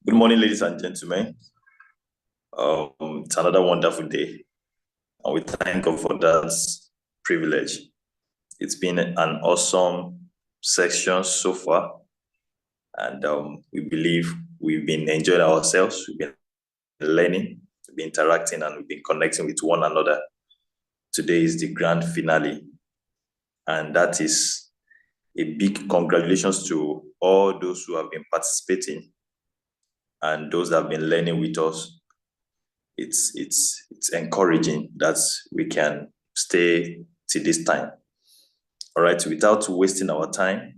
Good morning, ladies and gentlemen. It's another wonderful day, and we thank God for that privilege. It's been an awesome section so far, and we believe we've been enjoying ourselves, we've been learning, we've been interacting, and we've been connecting with one another. Today is the grand finale, and that is a big congratulations to all those who have been participating and those that have been learning with us. It's encouraging that we can stay till this time. All right, without wasting our time,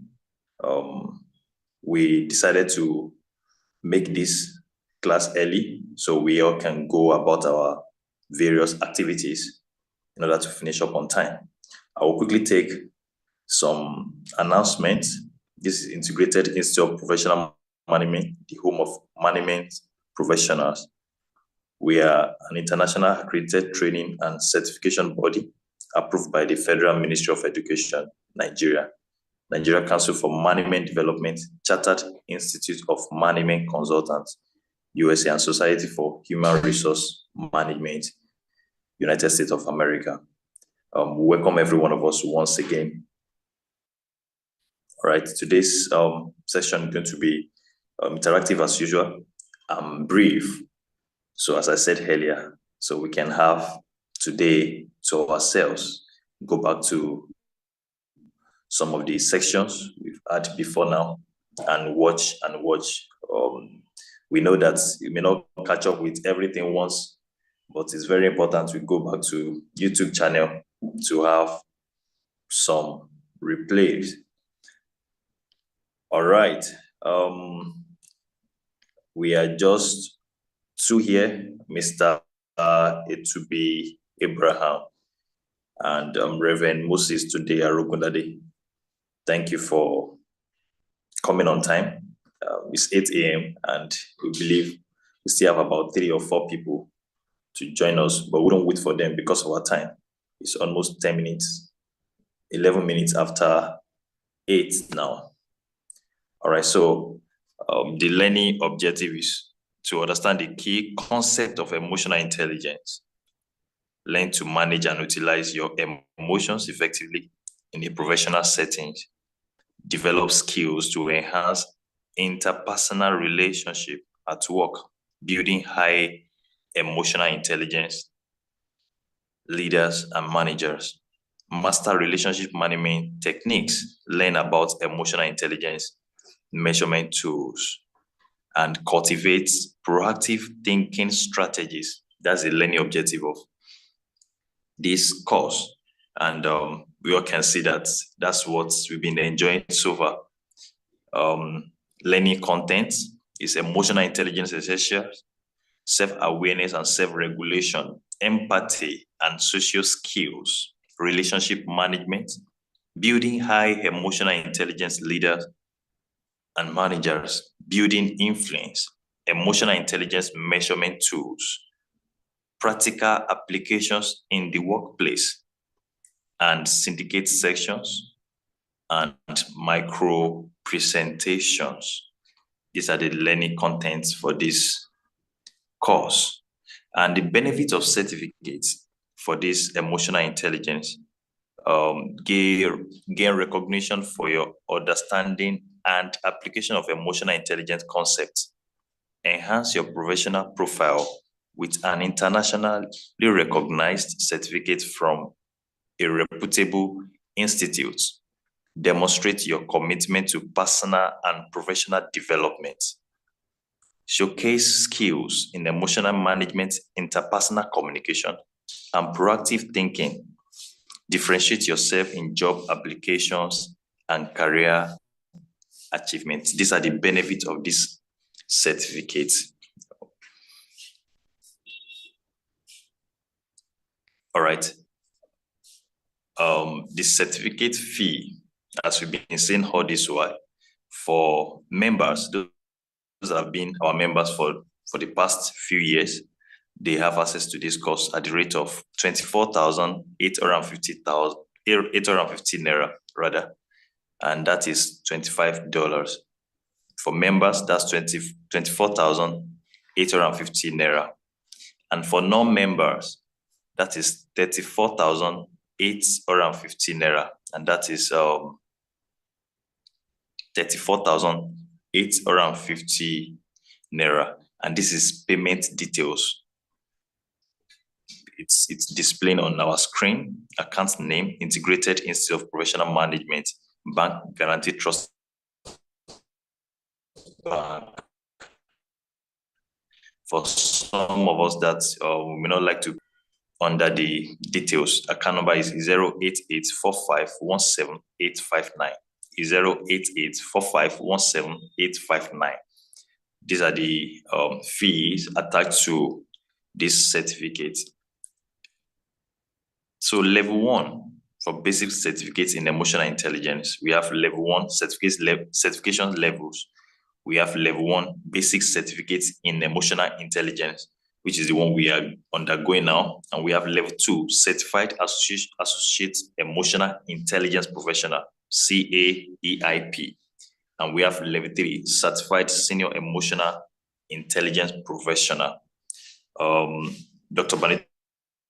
we decided to make this class early so we all can go about our various activities in order to finish up on time. I will quickly take some announcements. This is Integrated Institute of Professional Management, the home of management professionals. We are an international accredited training and certification body approved by the Federal Ministry of Education, Nigeria Council for Management Development, Chartered Institute of Management Consultants, USA, and Society for Human Resource Management, United States of America. Welcome every one of us once again. All right, today's session is going to be interactive as usual and brief. So as I said earlier, so we can have today to ourselves, go back to some of the sections we've had before now and watch. We know that you may not catch up with everything once, but it's very important we go back to YouTube channel to have some replays. All right. We are just two here, Mr. Etubi Abraham and Reverend Moses today Arugundade. Thank you for coming on time. It's 8 a.m. and we believe we still have about 3 or 4 people to join us, but we don't wait for them because of our time. It's almost 10 minutes, 11 minutes after 8 now. All right, so the learning objective is to understand the key concept of emotional intelligence, learn to manage and utilize your emotions effectively in a professional setting, develop skills to enhance interpersonal relationship at work, building high emotional intelligence, leaders and managers, master relationship management techniques, learn about emotional intelligence measurement tools, and cultivate proactive thinking strategies. That's the learning objective of this course. And we all can see that that's what we've been enjoying so far. Learning content is emotional intelligence essentials, self-awareness and self-regulation, empathy and social skills, relationship management, building high emotional intelligence leaders and managers, building influence, emotional intelligence measurement tools, practical applications in the workplace, and syndicate sections, and micro presentations. These are the learning contents for this course. And the benefits of certificates for this emotional intelligence, gain recognition for your understanding and application of emotional intelligence concepts, enhance your professional profile with an internationally recognized certificate from a reputable institute, demonstrate your commitment to personal and professional development, showcase skills in emotional management, interpersonal communication, and proactive thinking, differentiate yourself in job applications and career achievements. These are the benefits of this certificate. All right. The certificate fee, as we've been saying all this while, for members, those that have been our members for the past few years, they have access to this course at the rate of 24,850 naira rather, and that is $25. For members, that's 24,850 naira. And for non-members, that is 34,850 naira. And that is 34,850 naira. And this is payment details. It's displaying on our screen. Account name, Integrated Institute of Professional Management, Bank Guarantee Trust Bank. For some of us that we may not like to under the details, account number is 08845178859. 08845178859. These are the fees attached to this certificate. So level 1 for basic certificates in emotional intelligence, we have level 1 certification levels. We have level 1 basic certificates in emotional intelligence, which is the one we are undergoing now. And we have level 2 certified associate emotional intelligence professional, CAEIP. And we have level 3 certified senior emotional intelligence professional. Dr. Banito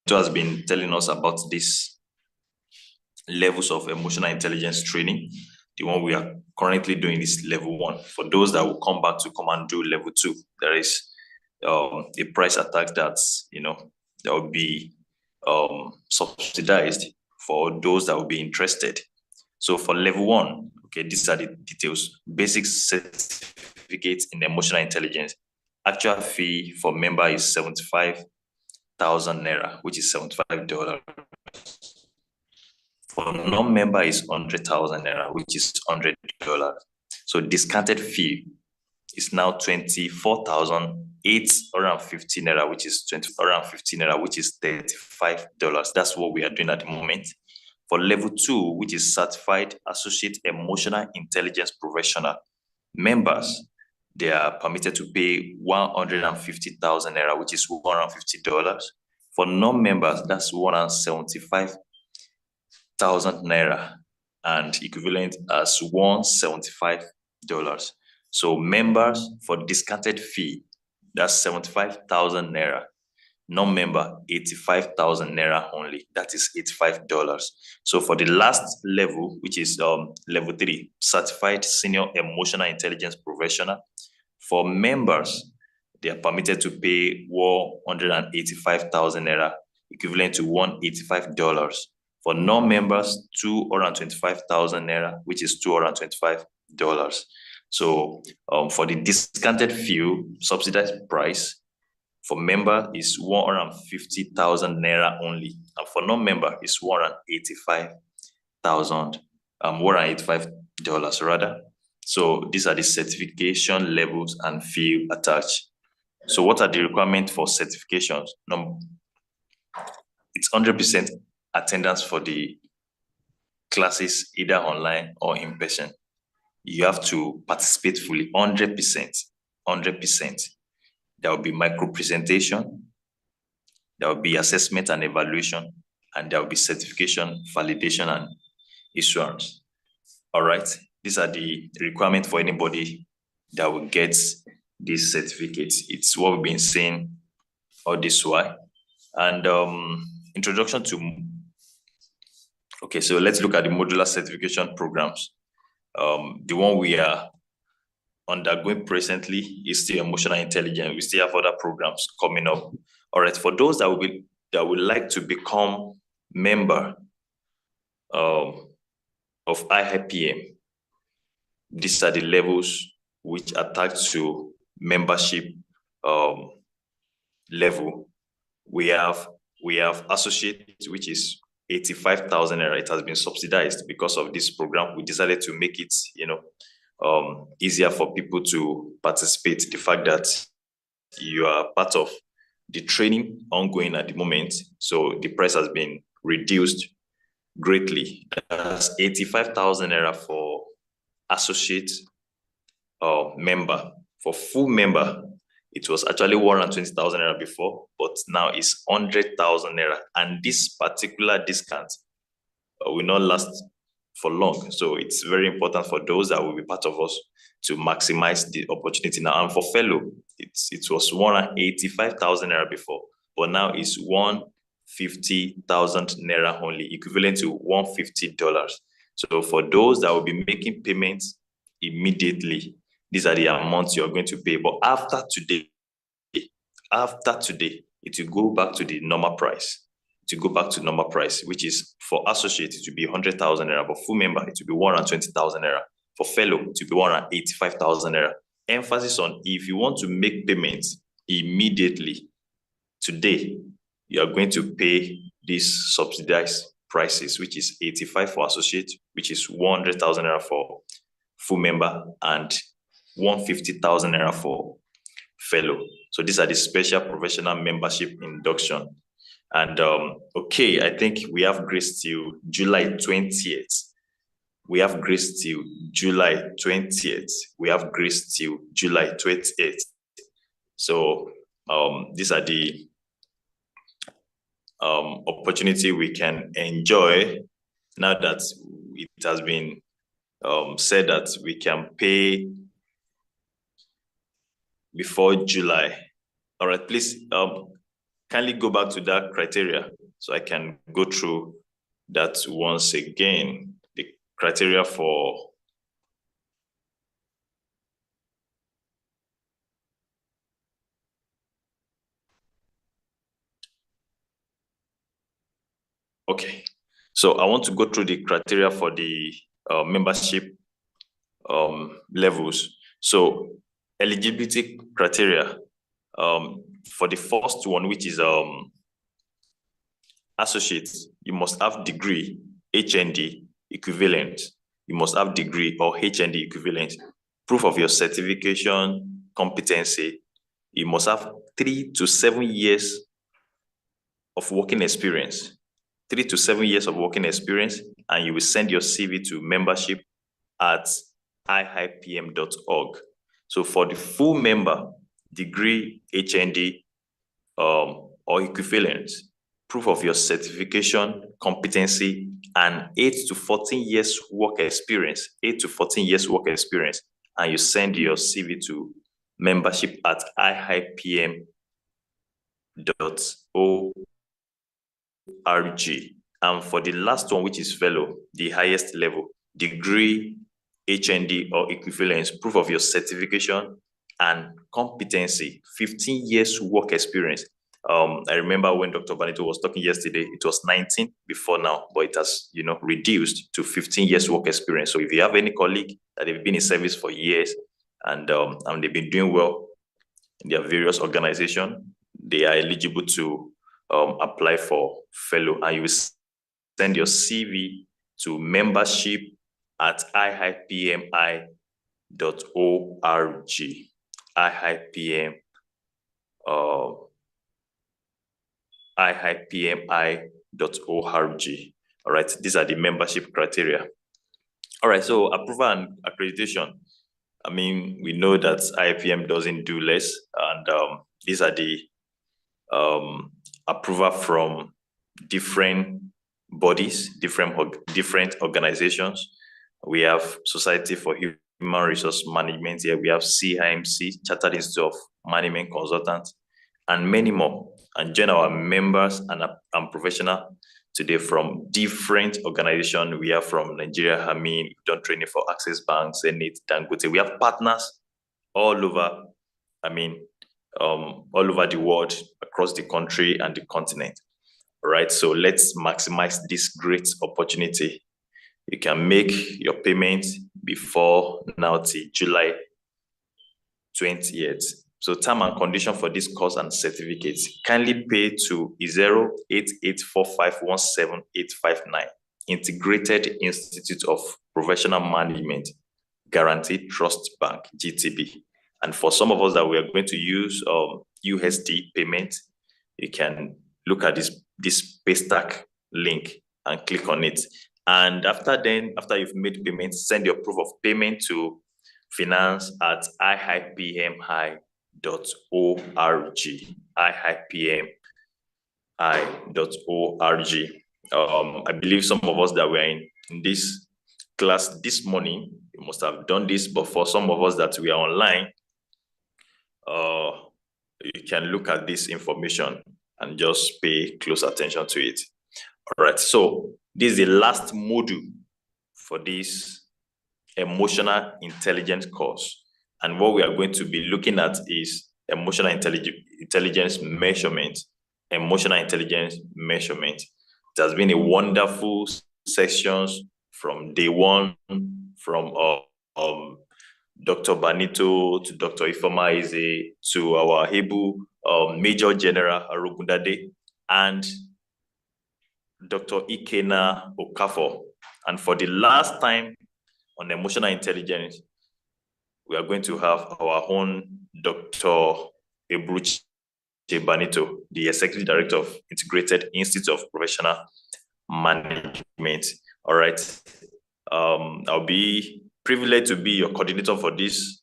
has been telling us about these levels of emotional intelligence training. The one we are currently doing is level 1. For those that will come back to come and do level 2, there is a price attached that that will be subsidized for those that will be interested. So for level 1, okay, these are the details. Basic certificate in emotional intelligence. Actual fee for member is 75,000 naira, which is $75. For non-member is 100,000 naira, which is $100. So discounted fee is now 24,850 naira, which is $35. That's what we are doing at the moment. For level 2, which is certified associate emotional intelligence professional, members, they are permitted to pay 150,000 naira, which is $150. For non-members, that's 175,000 naira, and equivalent as $175. So members, for discounted fee, that's 75,000 naira. Non-member, 85,000 naira only. That is $85. So for the last level, which is level 3, certified senior emotional intelligence professional, for members, they are permitted to pay 185,000 naira, equivalent to $185. For non-members, 225,000 naira, which is $225. So for the discounted fee, subsidized price, for member is 150,000 naira only, and for non-member is $185 rather. So these are the certification levels and fee attached. So what are the requirements for certifications? It's 100% attendance for the classes, either online or in person. You have to participate fully, 100%. There will be micro presentation, there will be assessment and evaluation, and there will be certification, validation, and issuance. All right, these are the requirements for anybody that will get these certificates. It's what we've been saying all this while. And introduction to, okay, so let's look at the modular certification programs. The one we are undergoing presently is still emotional intelligence. We still have other programs coming up. All right, for those that would like to become member of IIPM, these are the levels which attach to membership level. We have associate, which is 85,000 naira. It has been subsidized because of this program. We decided to make it, easier for people to participate. The fact that you are part of the training ongoing at the moment, so the price has been reduced greatly. That's 85,000 naira for associate member. For full member, it was actually 120,000 naira before, but now it's 100,000 naira. And this particular discount will not last for long. So it's very important for those that will be part of us to maximize the opportunity now. And for fellow, it was 185,000 naira before, but now it's 150,000 naira only, equivalent to $150. So for those that will be making payments immediately, these are the amounts you're going to pay. But after today, it will go back to the normal price. To go back to normal price, which is for associate, it will be 100,000 naira. For full member, it will be 120,000 naira. For fellow, it will be 185,000 naira. Emphasis on if you want to make payments immediately today, you are going to pay these subsidized prices, which is 85 for associate, which is 100,000 naira for full member, and 150,000 naira for fellow. So these are the special professional membership induction. And okay, I think we have grace till July 20th. We have grace till July 20th. We have grace till July 28th. So these are the opportunity we can enjoy now that it has been said that we can pay before July. All right, please kindly go back to that criteria so I can go through that once again. The criteria for okay. So I want to go through the criteria for the membership levels. So eligibility criteria for the first one, which is associate, you must have degree, HND equivalent. You must have degree or HND equivalent. Proof of your certification, competency. You must have 3 to 7 years of working experience. 3 to 7 years of working experience, and you will send your CV to membership at ihypm.org. So for the full member, degree, HND, or equivalent, proof of your certification, competency, and 8 to 14 years work experience, 8 to 14 years work experience, and you send your CV to membership at ihypm.org. And for the last one, which is fellow, the highest level, degree, HND, or equivalence, proof of your certification and competency, 15 years work experience. I remember when Dr. Banito was talking yesterday, it was 19 before now, but it has, reduced to 15 years work experience. So if you have any colleague that have been in service for years and they've been doing well in their various organizations, they are eligible to apply for fellow, and you will send your CV to membership at ihypmi.org. ihypmi.org. All right, these are the membership criteria. All right, so approval and accreditation. I mean, we know that IIPM doesn't do less, and these are the approval from different bodies, different organizations. We have Society for Human Resource Management here. We have CIMC, Chartered Institute of Management Consultants, and many more. And join our members and professionals today from different organizations. We are from Nigeria, we've done training for Access Bank, Zenith, Dangote. We have partners all over, all over the world, across the country and the continent. All right, so let's maximize this great opportunity. You can make your payment before now till July 20th. So term and condition for this course and certificates, kindly pay to 08845178859, Integrated Institute of Professional Management, Guaranteed Trust Bank, GTB. And for some of us that we are going to use USD payment, you can look at this paystack link and click on it. And after you've made payment, send your proof of payment to finance at ihypmi.org. ihypmi.org. I believe some of us that were in this class this morning You must have done this, but for some of us that we are online, you can look at this information and just pay close attention to it. All right, so this is the last module for this emotional intelligence course. And what we are going to be looking at is emotional intelligence measurement. Emotional intelligence measurement. It has been a wonderful sessions from day one, from Dr. Banito to Dr. Ifoma Eze to our Hebu Major General Arugundade and Dr. Ikena Okafor. And for the last time on emotional intelligence, we are going to have our own Dr. Eburuche Banito, the Executive Director of Integrated Institute of Professional Management. All right. I'll be privileged to be your coordinator for this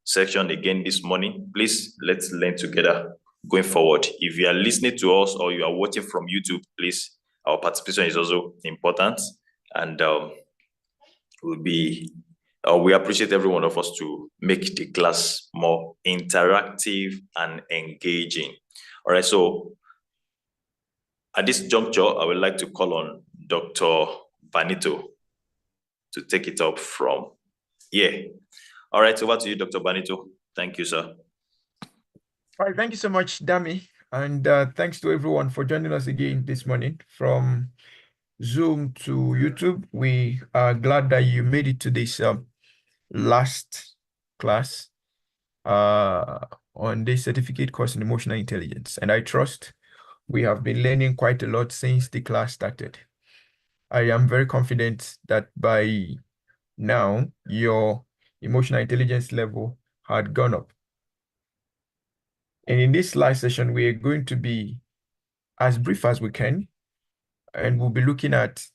section again this morning. Please, let's learn together going forward. If you are listening to us or you are watching from YouTube, please, our participation is also important. And we appreciate every one of us to make the class more interactive and engaging. All right, so at this juncture, I would like to call on Dr. Banito to take it up from here. All right, over to you, Dr. Banito. Thank you, sir. All right, thank you so much, Dami. And thanks to everyone for joining us again this morning from Zoom to YouTube. We are glad that you made it to this last class on this certificate course in emotional intelligence. And I trust we have been learning quite a lot since the class started. I am very confident that by now your emotional intelligence level had gone up. And in this last session, we are going to be as brief as we can, and we'll be looking at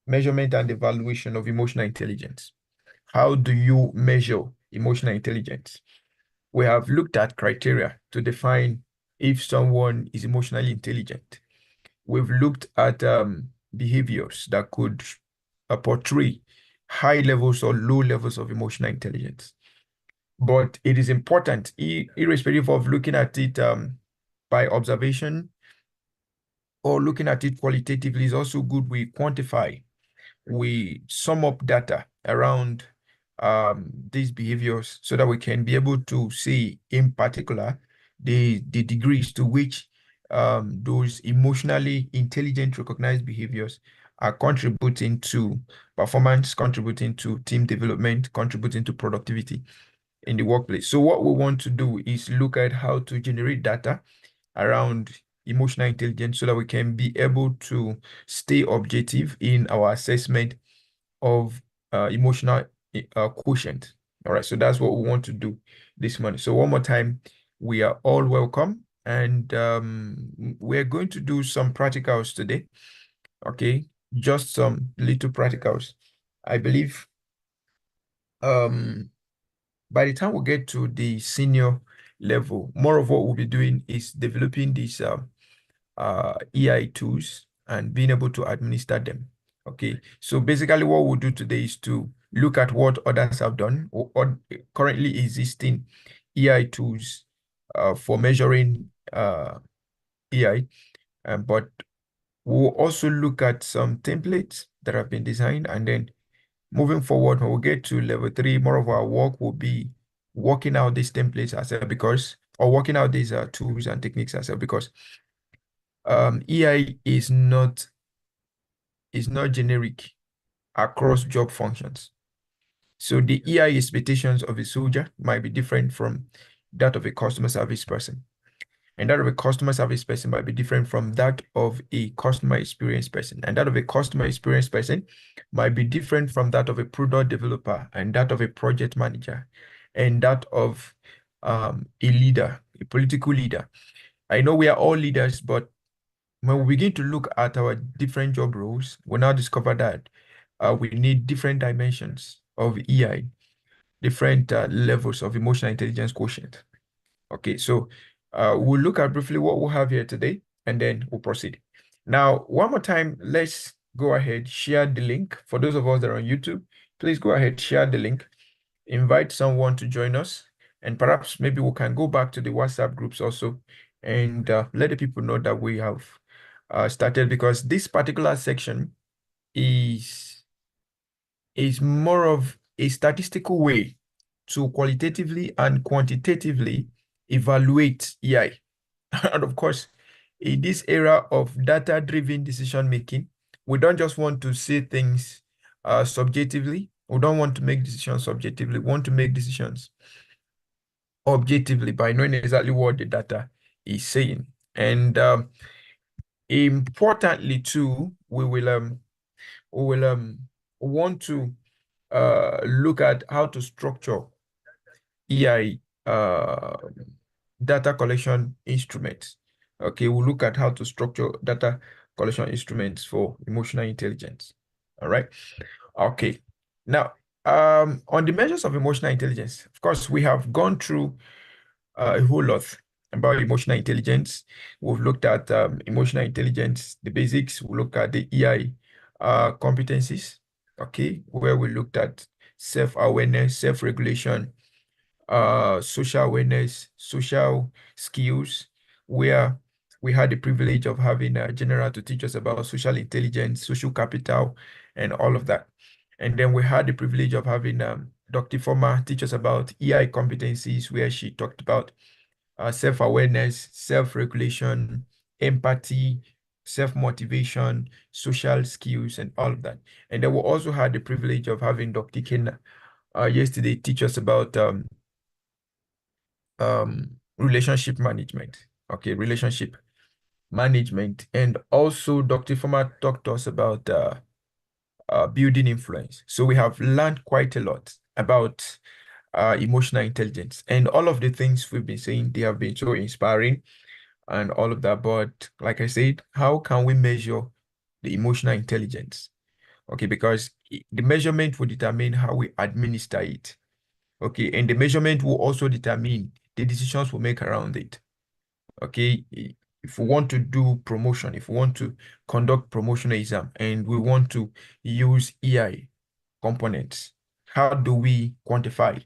measurement and evaluation of emotional intelligence. How do you measure emotional intelligence? We have looked at criteria to define if someone is emotionally intelligent. We've looked at behaviors that could portray high levels or low levels of emotional intelligence. But it is important, irrespective of looking at it by observation or looking at it qualitatively, is also good we quantify, we sum up data around these behaviors so that we can be able to see in particular the degrees to which those emotionally intelligent recognized behaviors are contributing to performance, contributing to team development, contributing to productivity in the workplace. So what we want to do is look at how to generate data around emotional intelligence so that we can be able to stay objective in our assessment of emotional quotient. All right, so that's what we want to do this morning. So one more time, we are all welcome, and we're going to do some practicals today. Okay, just some little practicals. I believe by the time we get to the senior level, more of what we'll be doing is developing these EI tools and being able to administer them. Okay, so basically what we'll do today is to look at what others have done or currently existing EI tools for measuring EI, but we'll also look at some templates that have been designed, and then moving forward, when we get to level 3, more of our work will be working out these templates ourselves or working out these tools and techniques ourselves, because EI is not generic across job functions. So the EI expectations of a soldier might be different from that of a customer service person. And that of a customer service person might be different from that of a customer experience person. And that of a customer experience person might be different from that of a product developer, and that of a project manager, and that of a leader, a political leader. I know we are all leaders, but when we begin to look at our different job roles, we now discover that we need different dimensions of EI, different levels of emotional intelligence quotient. Okay, so we'll look at briefly what we'll have here today, and then we'll proceed. Now, one more time, let's go ahead, share the link. For those of us that are on YouTube, please go ahead, share the link invite someone to join us, and perhaps maybe we can go back to the WhatsApp groups also and let the people know that we have started, because this particular section is more of a statistical way to qualitatively and quantitatively evaluate EI. And of course, in this era of data-driven decision making, we don't just want to say things subjectively. We don't want to make decisions subjectively. We want to make decisions objectively by knowing exactly what the data is saying. And importantly, too, we will want to look at how to structure EI data collection instruments. Okay, we'll look at how to structure data collection instruments for emotional intelligence. All right. Okay. Now, on the measures of emotional intelligence, of course, we have gone through a whole lot about emotional intelligence. We've looked at emotional intelligence, the basics. We look at the EI competencies, okay, where we looked at self-awareness, self-regulation, social awareness, social skills, where we had the privilege of having a general to teach us about social intelligence, social capital, and all of that. And then we had the privilege of having Dr. Former teach us about EI competencies, where she talked about self-awareness, self-regulation, empathy, self-motivation, social skills, and all of that. And then we also had the privilege of having Dr. Kenna yesterday teach us about relationship management. Okay, relationship management. And also Dr. Former talked to us about building influence. So we have learned quite a lot about emotional intelligence, and all of the things we've been saying, they have been so inspiring and all of that. But like I said, how can we measure the emotional intelligence? Okay, because the measurement will determine how we administer it. Okay, and the measurement will also determine the decisions we make around it. Okay, if we want to do promotion, if we want to conduct promotional exam and we want to use EI components, how do we quantify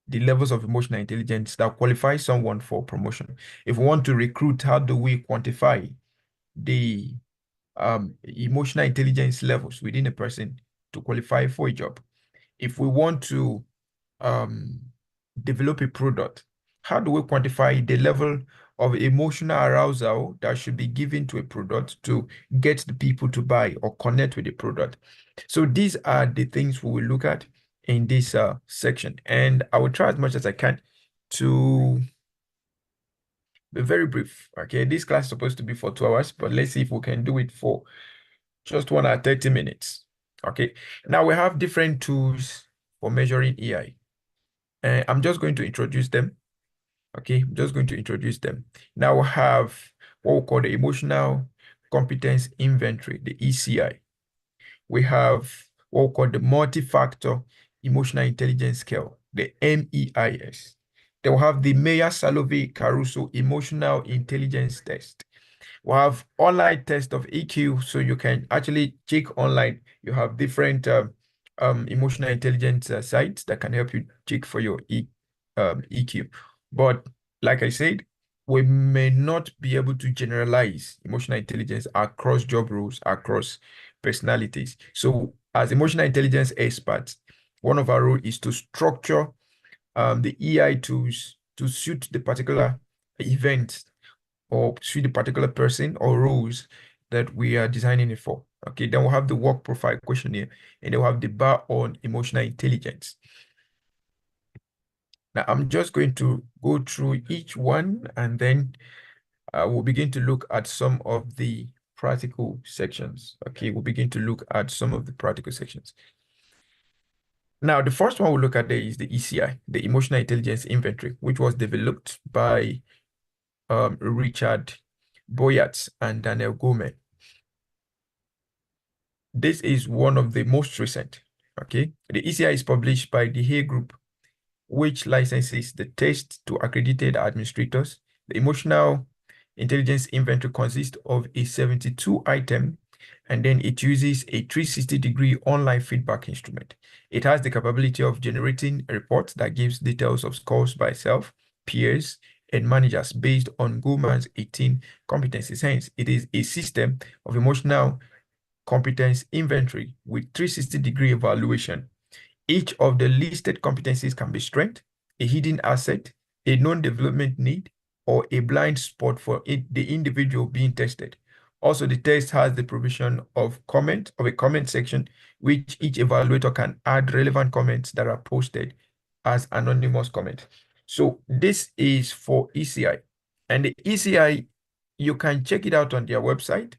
the levels of emotional intelligence that qualify someone for promotion? If we want to recruit, how do we quantify the emotional intelligence levels within a person to qualify for a job? If we want to um, develop a product, how do we quantify the level of emotional arousal that should be given to a product to get the people to buy or connect with the product? So these are the things we will look at in this section, and I will try as much as I can to be very brief. Okay, this class is supposed to be for 2 hours, but let's see if we can do it for just 1 hour 30 minutes. Okay, now we have different tools for measuring EI. I'm just going to introduce them. Okay, I'm just going to introduce them. Now we have what we call the Emotional Competence Inventory, the ECI. We have what we call the Multi-Factor Emotional Intelligence Scale, the MEIS. Then we have the Meyer-Salovey-Caruso Emotional Intelligence Test. We have online test of EQ, so you can actually check online. You have different emotional intelligence sites that can help you check for your EQ. But like I said, we may not be able to generalize emotional intelligence across job roles, across personalities. So as emotional intelligence experts, one of our role is to structure the EI tools to suit the particular event or suit the particular person or roles that we are designing it for. Okay, then we'll have the work profile questionnaire, and then we'll have the bar on emotional intelligence. Now, I'm just going to go through each one, and then we'll begin to look at some of the practical sections. Okay, we'll begin to look at some of the practical sections. Now, the first one we'll look at there is the ECI, the Emotional Intelligence Inventory, which was developed by Richard Boyatz and Daniel Goleman. This is one of the most recent. Okay, the ECI is published by the Hay Group, which licenses the test to accredited administrators. The Emotional Intelligence Inventory consists of a 72-item and then it uses a 360-degree online feedback instrument. It has the capability of generating a report that gives details of scores by self, peers, and managers based on Goleman's 18 competencies. Hence, it is a system of emotional competence inventory with 360-degree evaluation. Each of the listed competencies can be strength, a hidden asset, a known development need, or a blind spot for the individual being tested. Also, the test has the provision of a comment section, which each evaluator can add relevant comments that are posted as anonymous comment. So this is for ECI. And the ECI, you can check it out on their website,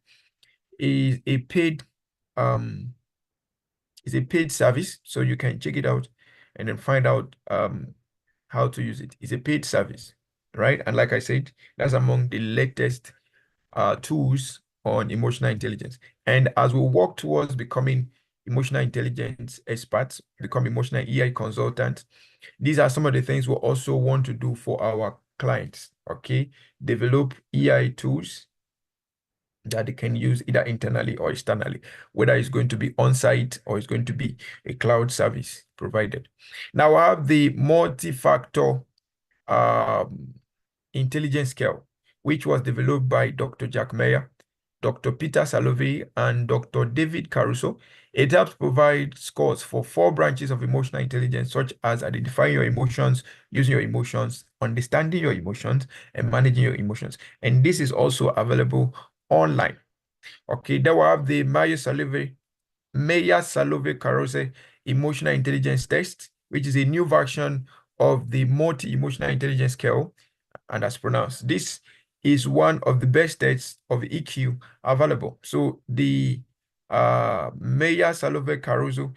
is a paid service, so you can check it out and then find out how to use it. It's a paid service, right? And like I said, that's among the latest tools on emotional intelligence. And as we work towards becoming emotional intelligence experts, become emotional EI consultants, these are some of the things we also want to do for our clients, okay? Develop EI tools that they can use either internally or externally, whether it's going to be on-site or it's going to be a cloud service provided. Now I have the multi-factor intelligence scale, which was developed by Dr. Jack Meyer, Dr. Peter Salovey, and Dr. David Caruso. It helps provide scores for 4 branches of emotional intelligence, such as identifying your emotions, using your emotions, understanding your emotions, and managing your emotions. And this is also available online. Okay, then we have the Meyer-Salovey-Caruso Emotional Intelligence Test, which is a new version of the multi-emotional intelligence scale, and as pronounced. This is one of the best tests of EQ available. So the Meyer-Salovey-Caruso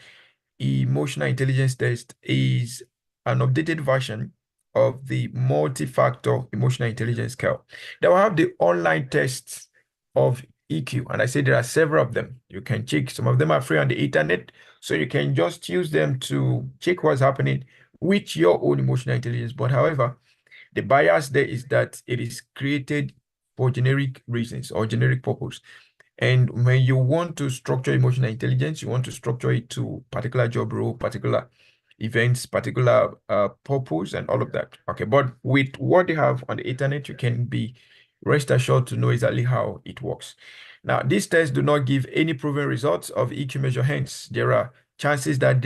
Emotional Intelligence Test is an updated version of the multi-factor emotional intelligence scale. Then we have the online tests of EQ, and I say there are several of them. You can check. Some of them are free on the internet, so you can just use them to check what's happening with your own emotional intelligence. But however, the bias there is that it is created for generic reasons or generic purpose. And when you want to structure emotional intelligence, you want to structure it to particular job role, particular events, particular purpose, and all of that. Okay, but with what they have on the internet, you can be rest assured to know exactly how it works. Now, these tests do not give any proven results of EQ measure. Hence, there are chances that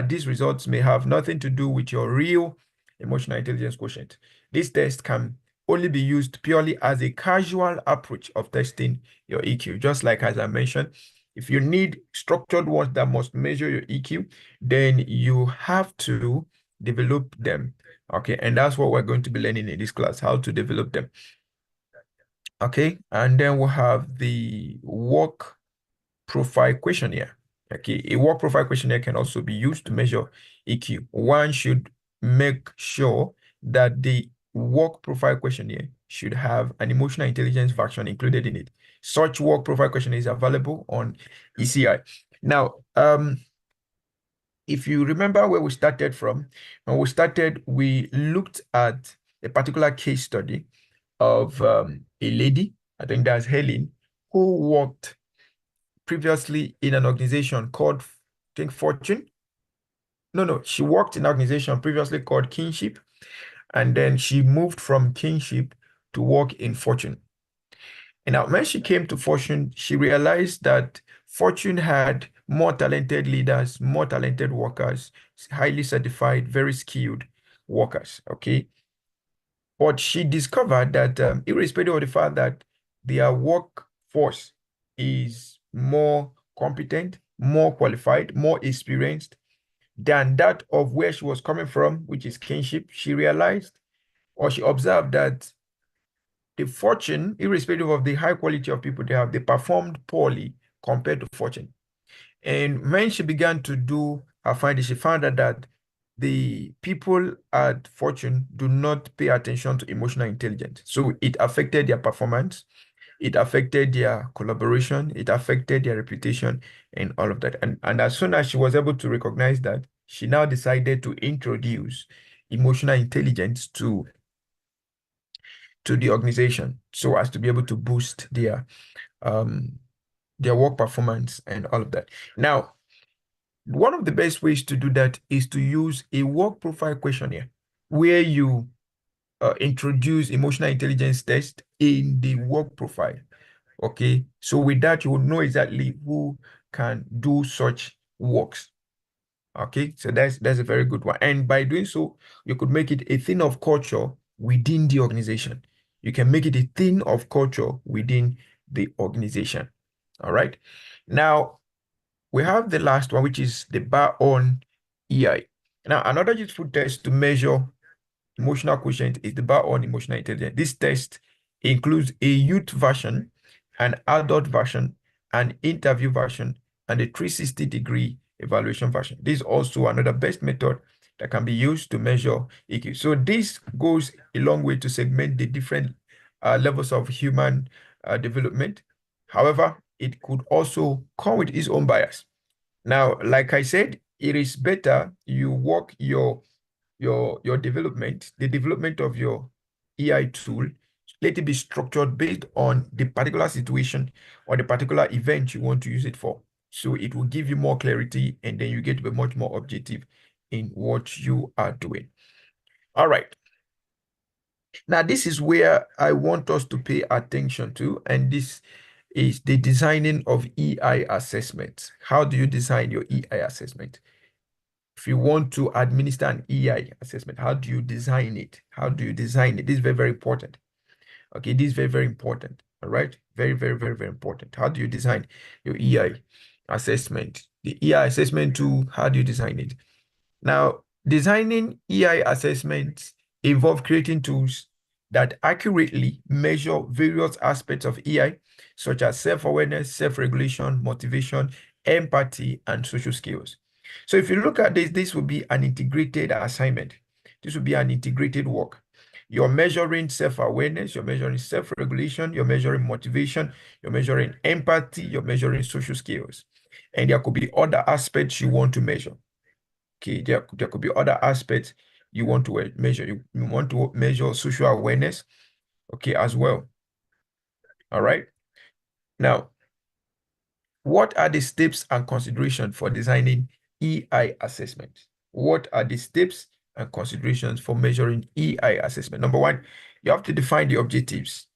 these results may have nothing to do with your real emotional intelligence quotient. This test can only be used purely as a casual approach of testing your EQ. Just like as I mentioned, if you need structured ones that must measure your EQ, then you have to develop them. Okay, and that's what we're going to be learning in this class, how to develop them. Okay, and then we'll have the work profile questionnaire. Okay, a work profile questionnaire can also be used to measure EQ. One should make sure that the work profile questionnaire should have an emotional intelligence version included in it. Such work profile questionnaire is available on ECI. Now, if you remember where we started from, when we started, we looked at a particular case study of a lady, I think that's Helen, who worked previously in an organization called, I think, Fortune. No, she worked in an organization previously called Kinship, and then she moved from Kinship to work in Fortune. And now, when she came to Fortune, she realized that Fortune had more talented leaders, more talented workers, highly certified, very skilled workers. Okay. But she discovered that irrespective of the fact that their workforce is more competent, more qualified, more experienced than that of where she was coming from, which is Kinship, she realized or she observed that the Fortune, irrespective of the high quality of people they have, they performed poorly compared to Fortune. And when she began to do her findings, she found out that the people at Fortune do not pay attention to emotional intelligence. So it affected their performance, it affected their collaboration, it affected their reputation, and all of that. And as soon as she was able to recognize that, she now decided to introduce emotional intelligence to the organization so as to be able to boost their their work performance and all of that. Now, one of the best ways to do that is to use a work profile questionnaire where you introduce emotional intelligence test in the work profile. Okay, so with that, you will know exactly who can do such works. Okay, so that's a very good one. And by doing so, you could make it a thing of culture within the organization. You can make it a thing of culture within the organization. All right. Now, we have the last one, which is the bar on EI. Now, another useful test to measure emotional quotient is the bar on emotional intelligence. This test includes a youth version, an adult version, an interview version, and a 360-degree evaluation version. This is also another best method that can be used to measure EQ. So this goes a long way to segment the different levels of human development. However, it could also come with its own bias. Now, like I said, it is better you work your development, the development of your EI tool, let it be structured based on the particular situation or the particular event you want to use it for. So it will give you more clarity and then you get to be much more objective in what you are doing. All right. Now, this is where I want us to pay attention to, and this is the designing of EI assessments. How do you design your EI assessment? If you want to administer an EI assessment, how do you design it? How do you design it? This is very, very important. Okay, this is very, very important. All right, very, very, very, very important. How do you design your EI assessment? The EI assessment tool, how do you design it? Now, designing EI assessments involve creating tools that accurately measure various aspects of EI, such as self-awareness, self-regulation, motivation, empathy, and social skills. So if you look at this, this will be an integrated assignment. This will be an integrated work. You're measuring self-awareness, you're measuring self-regulation, you're measuring motivation, you're measuring empathy, you're measuring social skills. And there could be other aspects you want to measure. Okay, there could be other aspects you want to measure. You want to measure social awareness, okay, as well. All right. Now, what are the steps and considerations for designing EI assessment? What are the steps and considerations for measuring EI assessment? Number one, you have to define the objectives.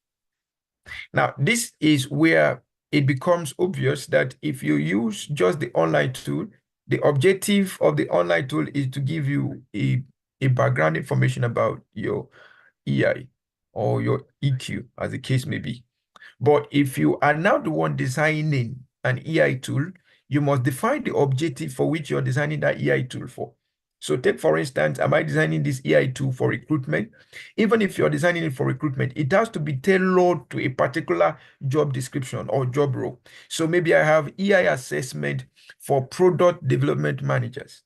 Now, this is where it becomes obvious that if you use just the online tool, the objective of the online tool is to give you a background information about your EI or your EQ, as the case may be. But if you are now the one designing an EI tool, you must define the objective for which you're designing that EI tool for. So take, for instance, am I designing this EI tool for recruitment? Even if you're designing it for recruitment, it has to be tailored to a particular job description or job role. So maybe I have EI assessment for product development managers.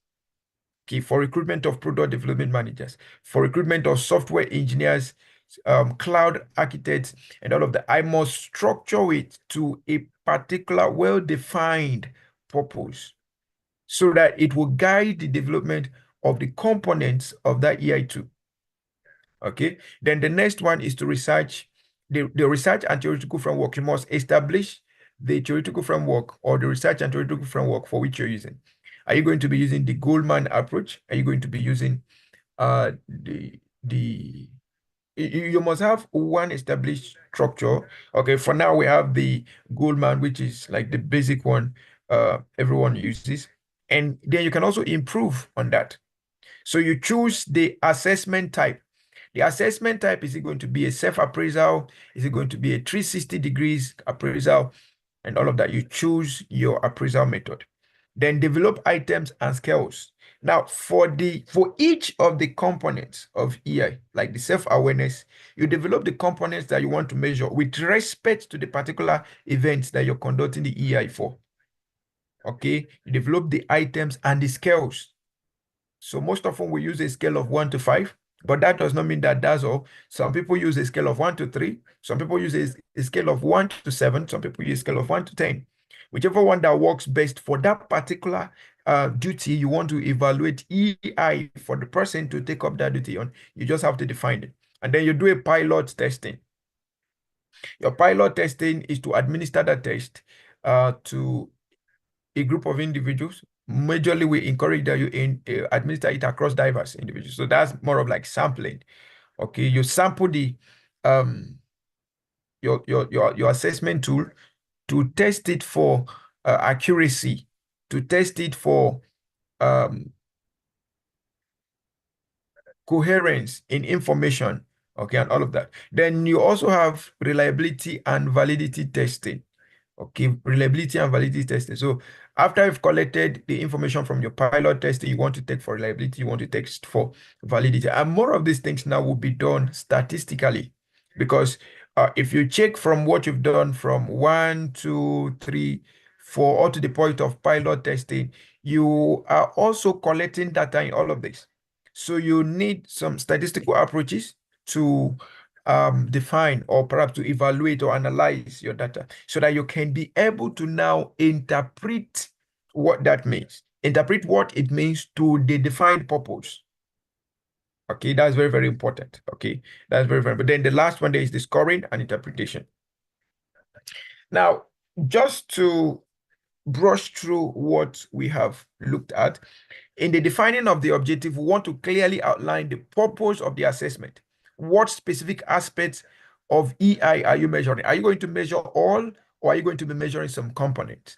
Okay, for recruitment of product development managers, for recruitment of software engineers, cloud architects, and all of that. I must structure it to a particular well-defined purpose so that it will guide the development of the components of that EI tool. Okay, then the next one is to research the research and theoretical framework. You must establish the theoretical framework or the research and theoretical framework for which you're using. Are you going to be using the Goldman approach? Are you going to be using the you must have one established structure. Okay, for now we have the Goldman, which is like the basic one everyone uses. And then you can also improve on that. So you choose the assessment type. The assessment type, is it going to be a self-appraisal? Is it going to be a 360 degrees appraisal? And all of that. You choose your appraisal method. Then develop items and scales. Now, for each of the components of EI, like the self-awareness, you develop the components that you want to measure with respect to the particular events that you're conducting the EI for. Okay, you develop the items and the scales. So most often we use a scale of 1 to 5, but that does not mean that that's all. Some people use a scale of 1 to 3. Some people use a scale of 1 to 7. Some people use a scale of 1 to 10. Whichever one that works best for that particular duty you want to evaluate EI for the person to take up that duty on, you just have to define it. And then you do a pilot testing. Your pilot testing is to administer that test to a group of individuals. Majorly, we encourage that you administer it across diverse individuals. So that's more of like sampling. Okay, you sample the your assessment tool to test it for accuracy, to test it for coherence in information, okay, and all of that. Then you also have reliability and validity testing. Okay, reliability and validity testing. So after you've collected the information from your pilot testing, you want to take for reliability, you want to test for validity. And more of these things now will be done statistically because if you check from what you've done from 1, 2, 3, 4, all to the point of pilot testing, you are also collecting data in all of this. So you need some statistical approaches to define or perhaps to evaluate or analyze your data so that you can be able to now interpret what that means, interpret what it means to the defined purpose. Okay, that's very, very important. Okay, that's very, very. But then the last one there is the scoring and interpretation. Now, just to brush through what we have looked at, in the defining of the objective, we want to clearly outline the purpose of the assessment. What specific aspects of EI are you measuring? Are you going to measure all, or are you going to be measuring some components?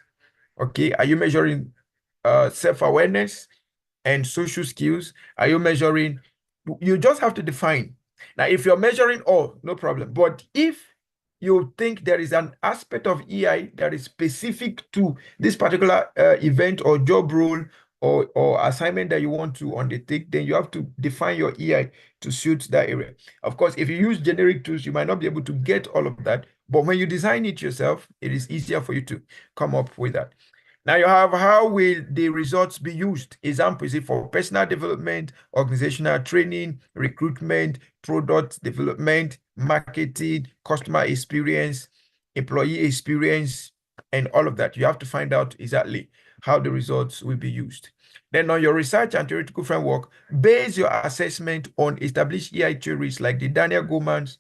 Okay, are you measuring self-awareness and social skills? Are you measuring? You just have to define. Now, if you're measuring all, no problem. But if you think there is an aspect of EI that is specific to this particular event or job role or assignment that you want to undertake, then you have to define your EI to suit that area. Of course, if you use generic tools, you might not be able to get all of that. But when you design it yourself, it is easier for you to come up with that. Now you have how will the results be used? Example, is it for personal development, organizational training, recruitment, product development, marketing, customer experience, employee experience, and all of that. You have to find out exactly how the results will be used. Then on your research and theoretical framework, base your assessment on established EI theories like the Daniel Goleman's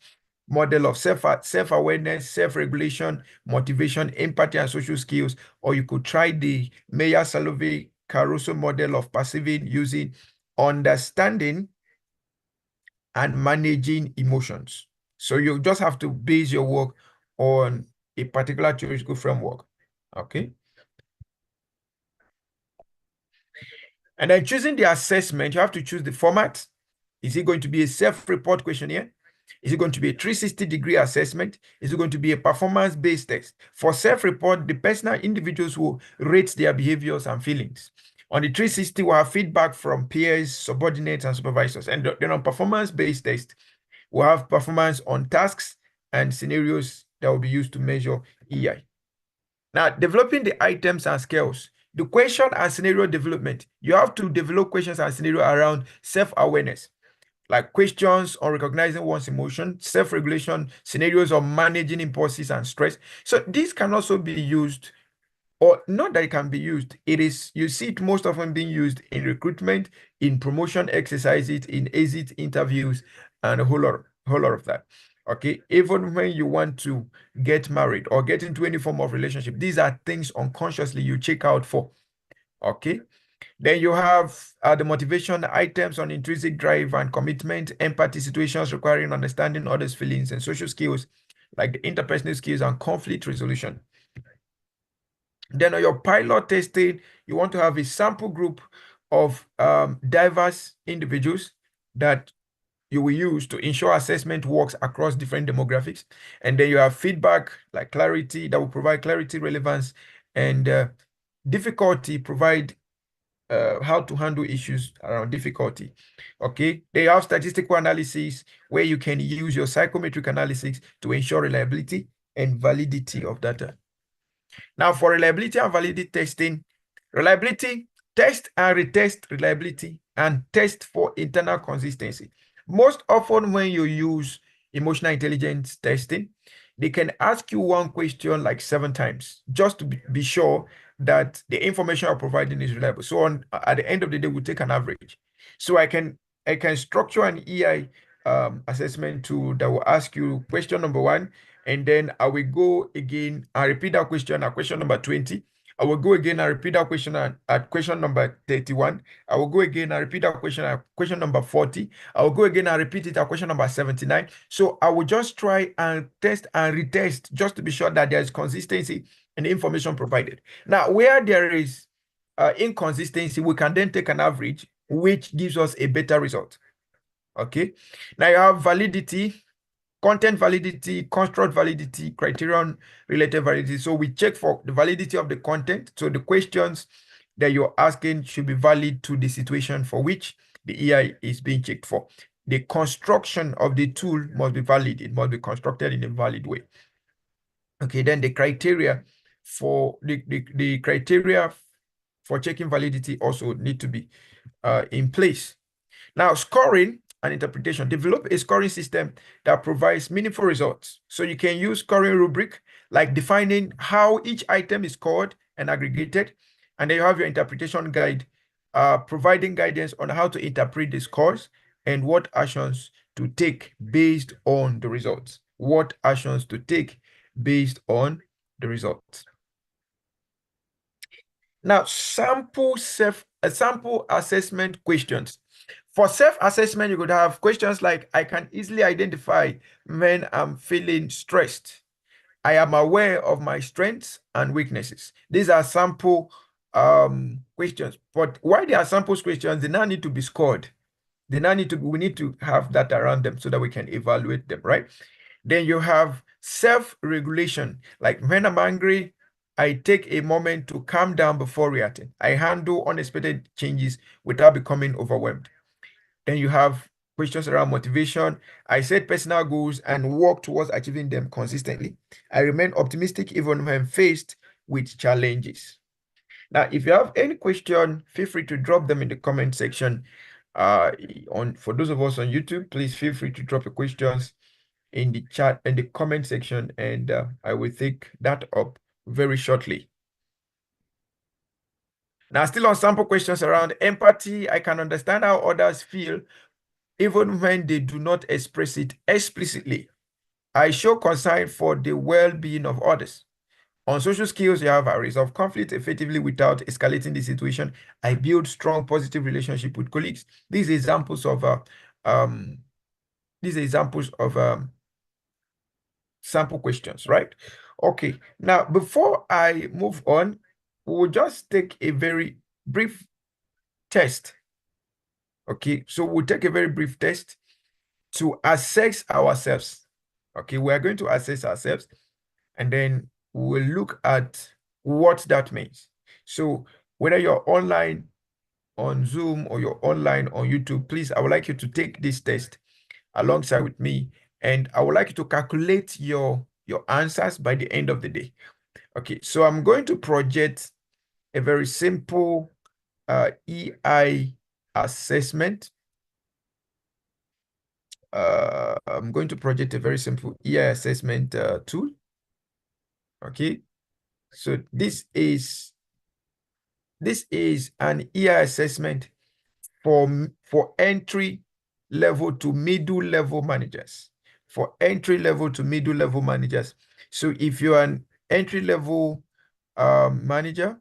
model of self-awareness, self-regulation, motivation, empathy, and social skills, or you could try the Meyer-Salovey-Caruso model of perceiving using understanding and managing emotions. So you just have to base your work on a particular theoretical framework, okay? And then choosing the assessment, you have to choose the format. Is it going to be a self-report questionnaire? Is it going to be a 360-degree assessment? Is it going to be a performance-based test? For self-report, the personal individuals will rate their behaviors and feelings. On the 360, we'll have feedback from peers, subordinates, and supervisors. And then on performance-based test, we'll have performance on tasks and scenarios that will be used to measure EI. Now, developing the items and skills. The question and scenario development, you have to develop questions and scenario around self-awareness, like questions on recognizing one's emotion, self-regulation, scenarios on managing impulses and stress. So this can also be used, or not that it can be used. It is, you see it most often being used in recruitment, in promotion exercises, in exit interviews, and a whole lot of that. Okay, even when you want to get married or get into any form of relationship, these are things unconsciously you check out for. Okay, then you have the motivation items on intrinsic drive and commitment, empathy, situations requiring understanding others' feelings, and social skills like the interpersonal skills and conflict resolution. Then on your pilot testing, you want to have a sample group of diverse individuals that you will use to ensure assessment works across different demographics. And then you have feedback like clarity that will provide clarity, relevance, and difficulty, provide how to handle issues around difficulty. Okay, they have statistical analysis where you can use your psychometric analysis to ensure reliability and validity of data. Now, for reliability and validity testing, reliability, test and retest reliability and test for internal consistency. Most often when you use emotional intelligence testing, they can ask you one question like 7 times just to be sure that the information you're providing is reliable. So at the end of the day, we'll take an average. So I can structure an EI assessment tool that will ask you question number 1, And then I will go again and repeat that question at question number 20. I will go again and repeat that question at question number 31. I will go again and repeat that question at question number 40. I will go again and repeat it at question number 79. So I will just try and test and retest just to be sure that there is consistency in the information provided. Now, where there is inconsistency, we can then take an average, which gives us a better result. Okay. Now you have validity, content validity, construct validity, criterion related validity. So we check for the validity of the content. So the questions that you're asking should be valid to the situation for which the AI is being checked for. The construction of the tool must be valid. It must be constructed in a valid way. Okay, then the criteria for the criteria for checking validity also need to be in place. Now, scoring and interpretation. Develop a scoring system that provides meaningful results. So you can use scoring rubric, like defining how each item is scored and aggregated. And then you have your interpretation guide, providing guidance on how to interpret the scores and what actions to take based on the results. What actions to take based on the results. Now, sample assessment questions. For self-assessment, you could have questions like, I can easily identify when I'm feeling stressed. I am aware of my strengths and weaknesses. These are sample questions. But why they are sample questions, they now need to be scored. We need to have that around them so that we can evaluate them, right? Then you have self-regulation. Like when I'm angry, I take a moment to calm down before reacting. I handle unexpected changes without becoming overwhelmed. Then you have questions around motivation. I set personal goals and work towards achieving them consistently. I remain optimistic even when faced with challenges. Now, if you have any question, feel free to drop them in the comment section. For those of us on YouTube, please feel free to drop your questions in the chat and the comment section, and I will take that up very shortly. Now, still on sample questions around empathy, I can understand how others feel even when they do not express it explicitly. I show concern for the well-being of others. On social skills, you have I resolve conflict effectively without escalating the situation. I build strong, positive relationship with colleagues. These examples of sample questions, right? Okay. Now, before I move on, we'll just take a very brief test. Okay, so we'll take a very brief test to assess ourselves. Okay, we are going to assess ourselves, and then we'll look at what that means. So whether you're online on Zoom or you're online on YouTube, please, I would like you to take this test alongside with me, and I would like you to calculate your answers by the end of the day. Okay, so I'm going to project a very simple EI assessment. I'm going to project a very simple EI assessment tool. Okay, so this is an EI assessment for entry level to middle level managers. For entry level to middle level managers. So if you're an entry level manager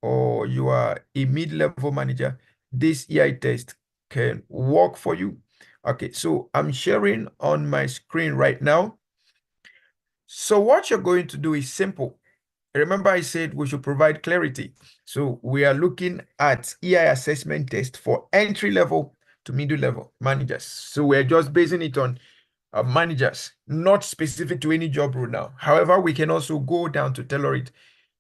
or you are a mid-level manager, this EI test can work for you. Okay, so I'm sharing on my screen right now. So what you're going to do is simple. Remember I said we should provide clarity. So we are looking at EI assessment test for entry level to middle level managers. So we're just basing it on managers, not specific to any job role now. However, we can also go down to tailor it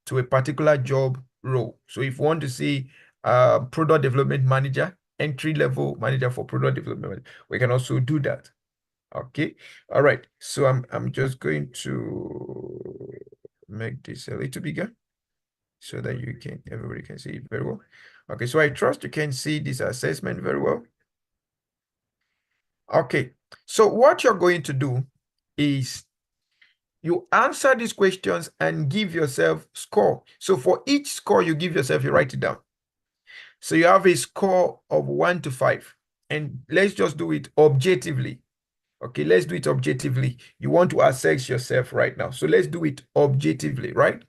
to a particular job role. So if you want to see product development manager, entry level manager for product development, we can also do that. Okay. All right. So I'm just going to make this a little bigger so that everybody can see it very well. Okay. So I trust you can see this assessment very well. Okay. So what you're going to do is you answer these questions and give yourself score. So for each score you give yourself, you write it down. So you have a score of 1 to 5. And let's just do it objectively. Okay, let's do it objectively. You want to assess yourself right now. So let's do it objectively, right?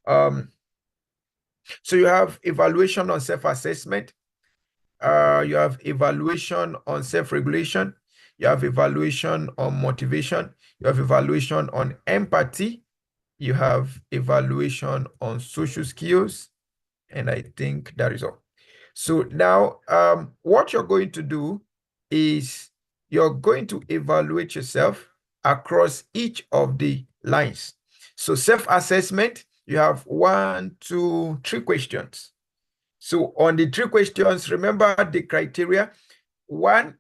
So you have evaluation on self-assessment. You have evaluation on self-regulation. You have evaluation on motivation. You have evaluation on empathy. You have evaluation on social skills. And I think that is all. So now, what you're going to do is you're going to evaluate yourself across each of the lines. So self-assessment, you have 1, 2, 3 questions. So on the 3 questions, remember the criteria. 1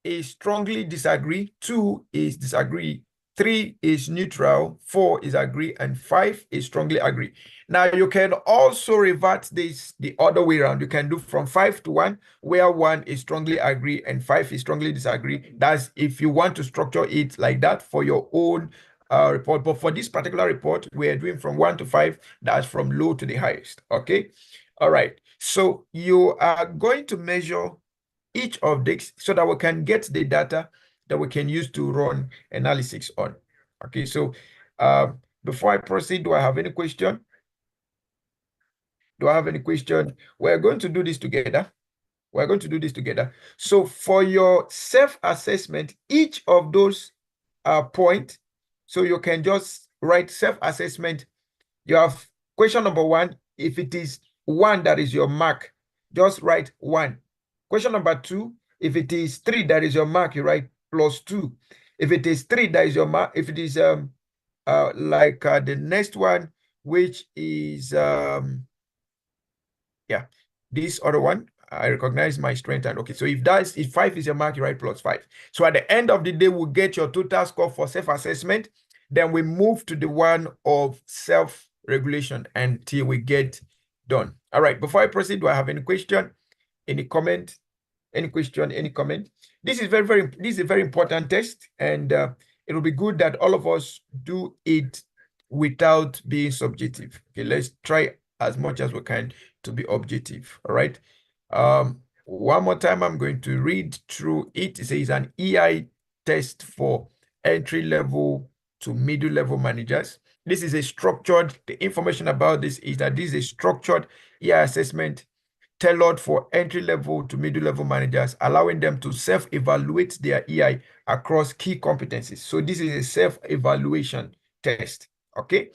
is strongly disagree, 2 is disagree, 3 is neutral, 4 is agree, and 5 is strongly agree. Now you can also revert this the other way around. You can do from 5 to 1, where 1 is strongly agree and 5 is strongly disagree. That's if you want to structure it like that for your own report. But for this particular report, we are doing from 1 to 5. That's from low to the highest. Okay. All right. So you are going to measure each of these so that we can get the data that we can use to run analysis on. Okay, so before I proceed, do I have any question? Do I have any question? We're going to do this together. We're going to do this together. So for your self-assessment, each of those points, so you can just write self-assessment. You have question number 1. If it is 1 that is your mark, just write 1. Question number 2, if it is 3 that is your mark, you write +2. If it is 3 that is your mark, if it is the next one, which is yeah, this other one, I recognize my strength. And okay, so if 5 is your mark, you write +5. So at the end of the day, we'll get your total score for self-assessment. Then we move to the one of self-regulation until we get done. All right, before I proceed, do I have any question? Any comment? Any question? Any comment? This is this is a very important test, and it will be good that all of us do it without being subjective. Okay, let's try as much as we can to be objective. All right. One more time, I'm going to read through it. It says an EI test for entry level to middle level managers. This is a structured, the information about this is that this is a structured EI assessment tailored for entry level to middle level managers, allowing them to self-evaluate their EI across key competencies. So this is a self-evaluation test. Okay.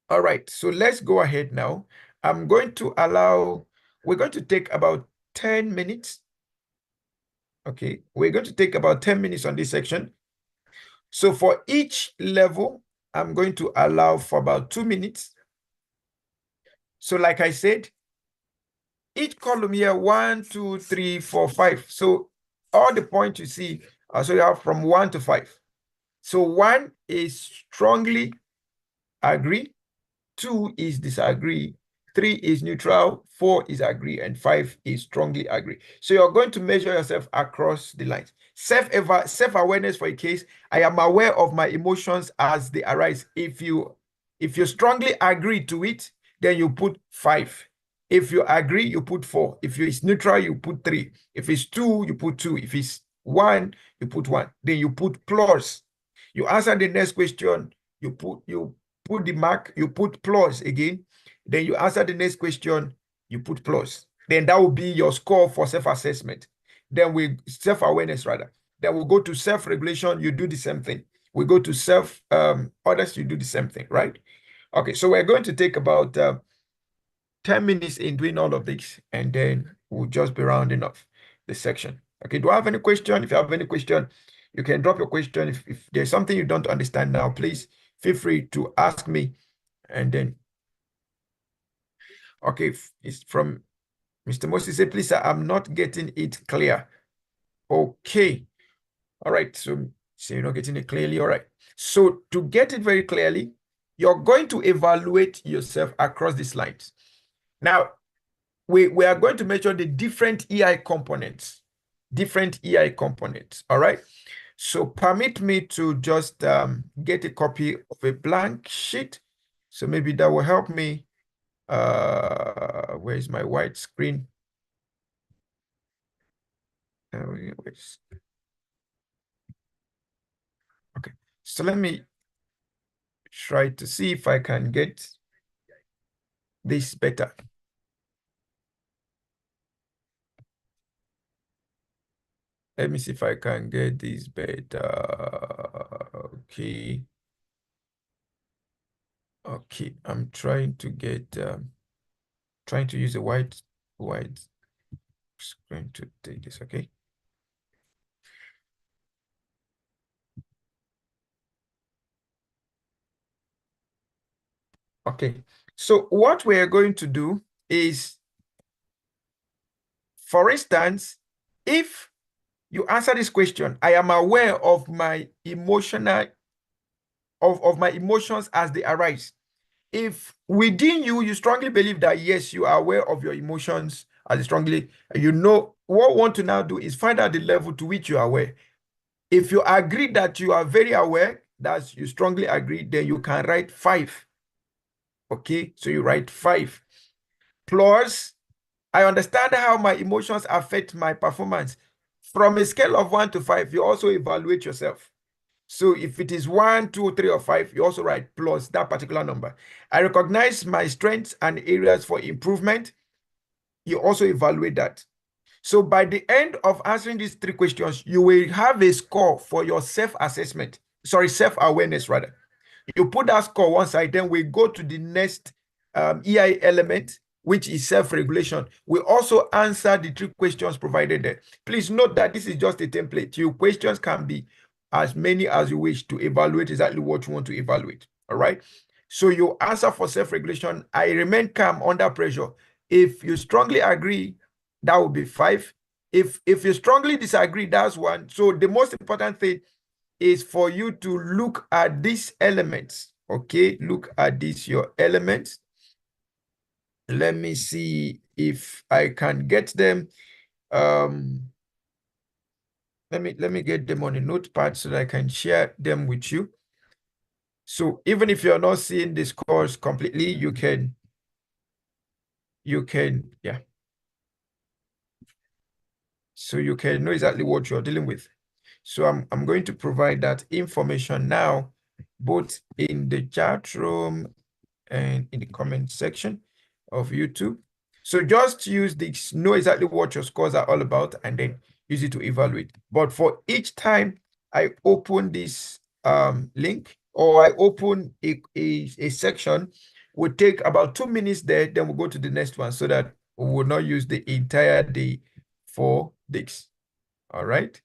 All right. So let's go ahead now. I'm going to we're going to take about 10 minutes. Okay. We're going to take about 10 minutes on this section. So for each level, I'm going to allow for about 2 minutes. So like I said, each column here, 1, 2, 3, 4, 5. So all the points you see, so you have from 1 to 5. So 1 is strongly agree, 2 is disagree, 3 is neutral, 4 is agree, and 5 is strongly agree. So you're going to measure yourself across the lines. Self-awareness for a case, I am aware of my emotions as they arise. If you strongly agree to it, then you put 5. If you agree, you put 4. If it's neutral, you put 3. If it's 2, you put 2. If it's 1, you put 1. Then you put plus. You answer the next question, you put the mark, you put plus again. Then you answer the next question, you put plus. Then that will be your score for self-assessment. Then we self-awareness rather. Then we'll go to self-regulation, you do the same thing. We go to others, you do the same thing, right? Okay, so we're going to take about 10 minutes in doing all of this, and then we'll just be rounding off the section. Okay, do I have any question? If you have any question, you can drop your question. If there's something you don't understand now, please feel free to ask me. And then, okay, it's from Mr. Moses. Say, please, sir, I'm not getting it clear. Okay. All right. So you're not getting it clearly. All right. So to get it very clearly, you're going to evaluate yourself across these lines. Now, we are going to measure the different EI components. All right. So permit me to just get a copy of a blank sheet. So maybe that will help me. Where is my white screen? So let me try to see if I can get this better. Let me see if I can get this better. Okay. Okay, I'm trying to get trying to use a wide screen to take this, okay? Okay, so what we are going to do is, for instance, if you answer this question, I am aware of my emotional of my emotions as they arise. If within you, you strongly believe that yes, you are aware of your emotions as strongly, you know what we want to now do is find out the level to which you are aware. If you agree that you are very aware, that you strongly agree, then you can write 5. Okay, so you write 5. Plus, I understand how my emotions affect my performance. From a scale of 1 to 5, you also evaluate yourself. So if it is 1, 2, 3, or 5, you also write plus that particular number. I recognize my strengths and areas for improvement. You also evaluate that. So by the end of answering these 3 questions, you will have a score for your self-assessment. Sorry, self-awareness rather. You put that score one side, then we go to the next EI element, which is self-regulation. We also answer the 3 questions provided there. Please note that this is just a template. Your questions can be as many as you wish to evaluate exactly what you want to evaluate. All right. So you answer for self-regulation. I remain calm under pressure. If you strongly agree, that will be 5. If you strongly disagree, that's 1. So the most important thing is for you to look at these elements. Okay, look at these, your elements. Let me see if I can get them. Let me get them on a notepad so that I can share them with you. So even if you're not seeing this course completely, you can, yeah. So you can know exactly what you're dealing with. So I'm going to provide that information now, both in the chat room and in the comment section of YouTube. So just use this, know exactly what your scores are all about, and then use it to evaluate. But for each time I open this link, or I open a section, we'll take about 2 minutes there, then we'll go to the next one so that we will not use the entire day for this. All right.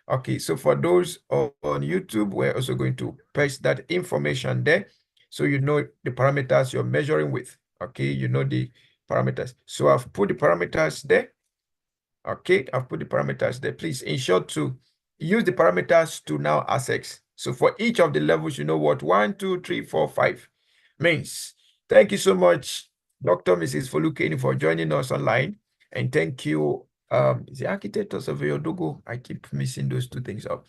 Okay, so for those on YouTube, we're also going to paste that information there so you know the parameters you're measuring with. Okay, you know the parameters. So I've put the parameters there. Okay, I've put the parameters there. Please ensure to use the parameters to now access. So for each of the levels, you know what 1, 2, 3, 4, 5 means. Thank you so much, Dr. Mrs. Folukeni, for joining us online. And thank you, the architect of Odogo. I keep missing those 2 things up.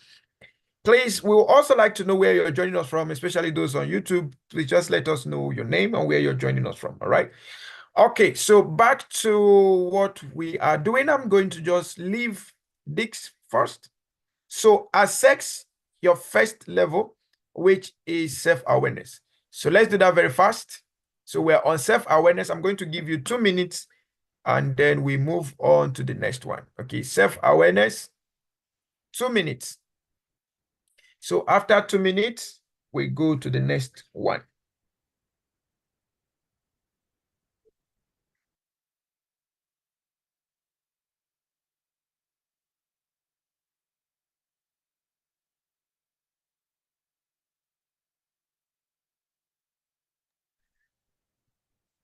Please, we would also like to know where you're joining us from, especially those on YouTube. Please just let us know your name and where you're joining us from, all right? Okay, so back to what we are doing. I'm going to just leave this first. So assess your first level, which is self-awareness. So let's do that very fast. So we're on self-awareness. I'm going to give you 2 minutes and then we move on to the next one. Okay, self-awareness, 2 minutes. So after 2 minutes, we go to the next one.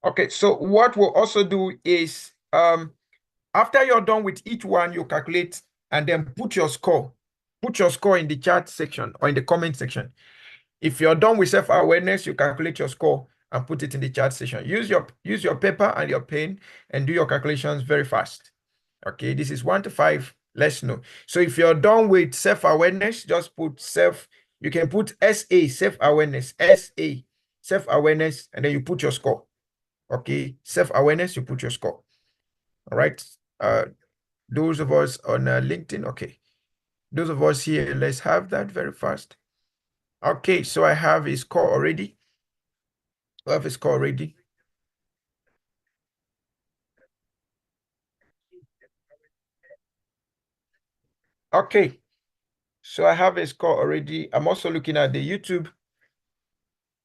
Okay, so what we'll also do is after you're done with each one, you calculate and then put your score. Put your score in the chat section or in the comment section. If you're done with self-awareness, you calculate your score and put it in the chat section. Use your paper and your pen and do your calculations very fast. Okay, this is 1 to 5. Let's know. So if you're done with self-awareness, just put you can put SA, self-awareness, SA, self-awareness, and then you put your score. Okay, self-awareness, you put your score. All right. Those of us on LinkedIn, okay. Those of us here, let's have that very fast. Okay, so I have a score already. I have a score already. Okay, so I have a score already. I'm also looking at the YouTube.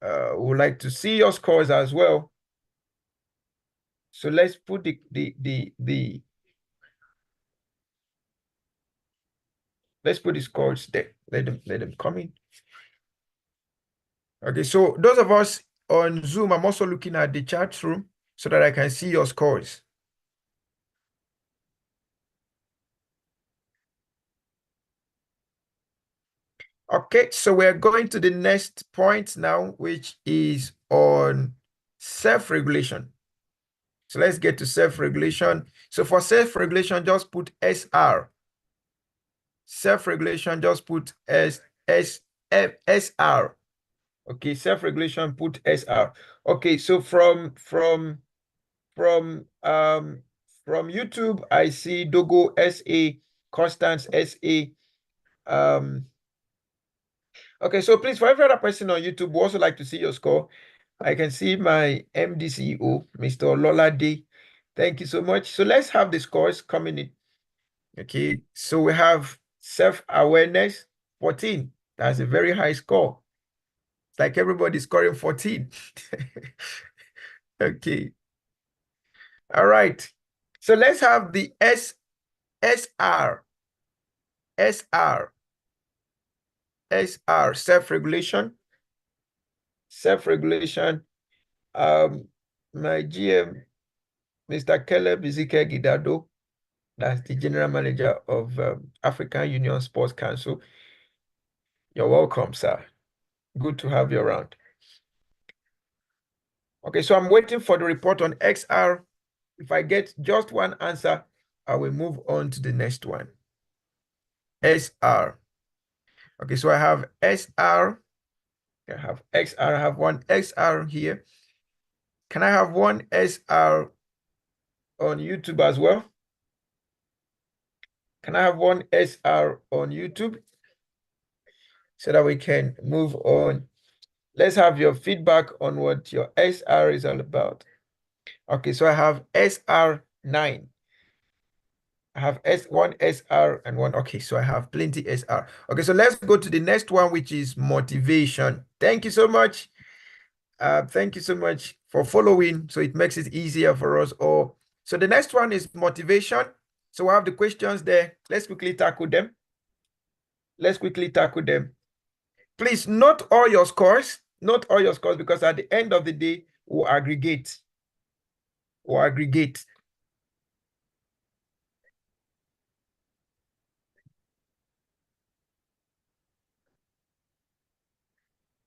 Would like to see your scores as well. So let's put let's put the scores there. Let them come in. Okay, so those of us on Zoom, I'm also looking at the chat room so that I can see your scores. Okay, so we're going to the next point now, which is on self-regulation. So let's get to self-regulation. So for self-regulation, just put SR. Self-regulation, just put SR. Okay, self-regulation, put SR. Okay, so from YouTube, I see Dogo SA, Constance SA. Okay, so please, for every other person on YouTube, we also like to see your score. I can see my MDCEO, Mr. Ololade. Thank you so much. So let's have the scores coming in. Okay, so we have self-awareness, 14. That's a very high score. It's like everybody scoring 14. Okay. All right. So let's have the SR, self-regulation, self-regulation. My GM, Mr. Caleb Ezekiel Gidado, that's the general manager of African Union Sports Council. You're welcome, sir. Good to have you around. Okay, so I'm waiting for the report on XR. If I get just one answer, I will move on to the next one. SR. Okay, so I have SR. I have XR. I have one XR here. Can I have one SR on YouTube as well? Can I have one SR on YouTube so that we can move on? Let's have your feedback on what your SR is all about. Okay, so I have SR9. I have one SR and one. Okay, so I have plenty SR. Okay, so let's go to the next one, which is motivation. Thank you so much. Thank you so much for following. So it makes it easier for us all. So the next one is motivation. So we have the questions there. Let's quickly tackle them. Let's quickly tackle them. Please note all your scores. Note all your scores because at the end of the day, we'll aggregate. We'll aggregate.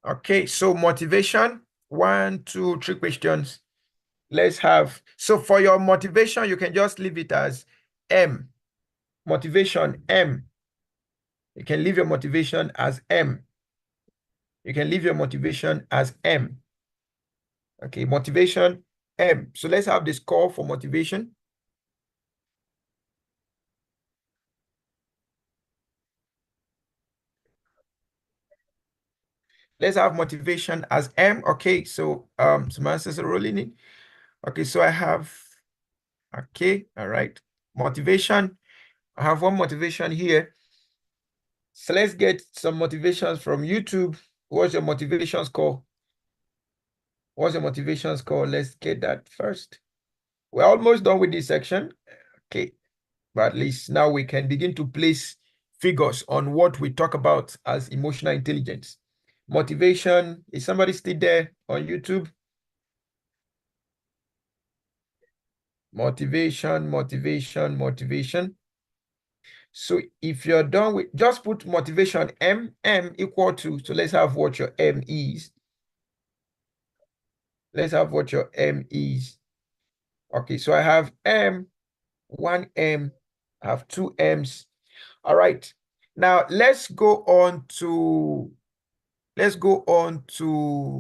Okay, so motivation, 1, 2, 3 questions. Let's have, so for your motivation, you can just leave it as M. Motivation, M. You can leave your motivation as M. You can leave your motivation as M. Okay, motivation, M. So let's have the score for motivation. Let's have motivation as M. Okay, so some answers are rolling in. Okay, so I have, okay, all right. Motivation. I have one motivation here. So let's get some motivations from YouTube. What's your motivation score? What's your motivation score? Let's get that first. We're almost done with this section. Okay, but at least now we can begin to place figures on what we talk about as emotional intelligence. Motivation, is somebody still there on YouTube? Motivation, motivation, motivation. So if you're done with, just put motivation M equal to, so let's have what your M is. Let's have what your M is. Okay, so I have M, 1M, I have 2 M's. All right. Now let's go on to,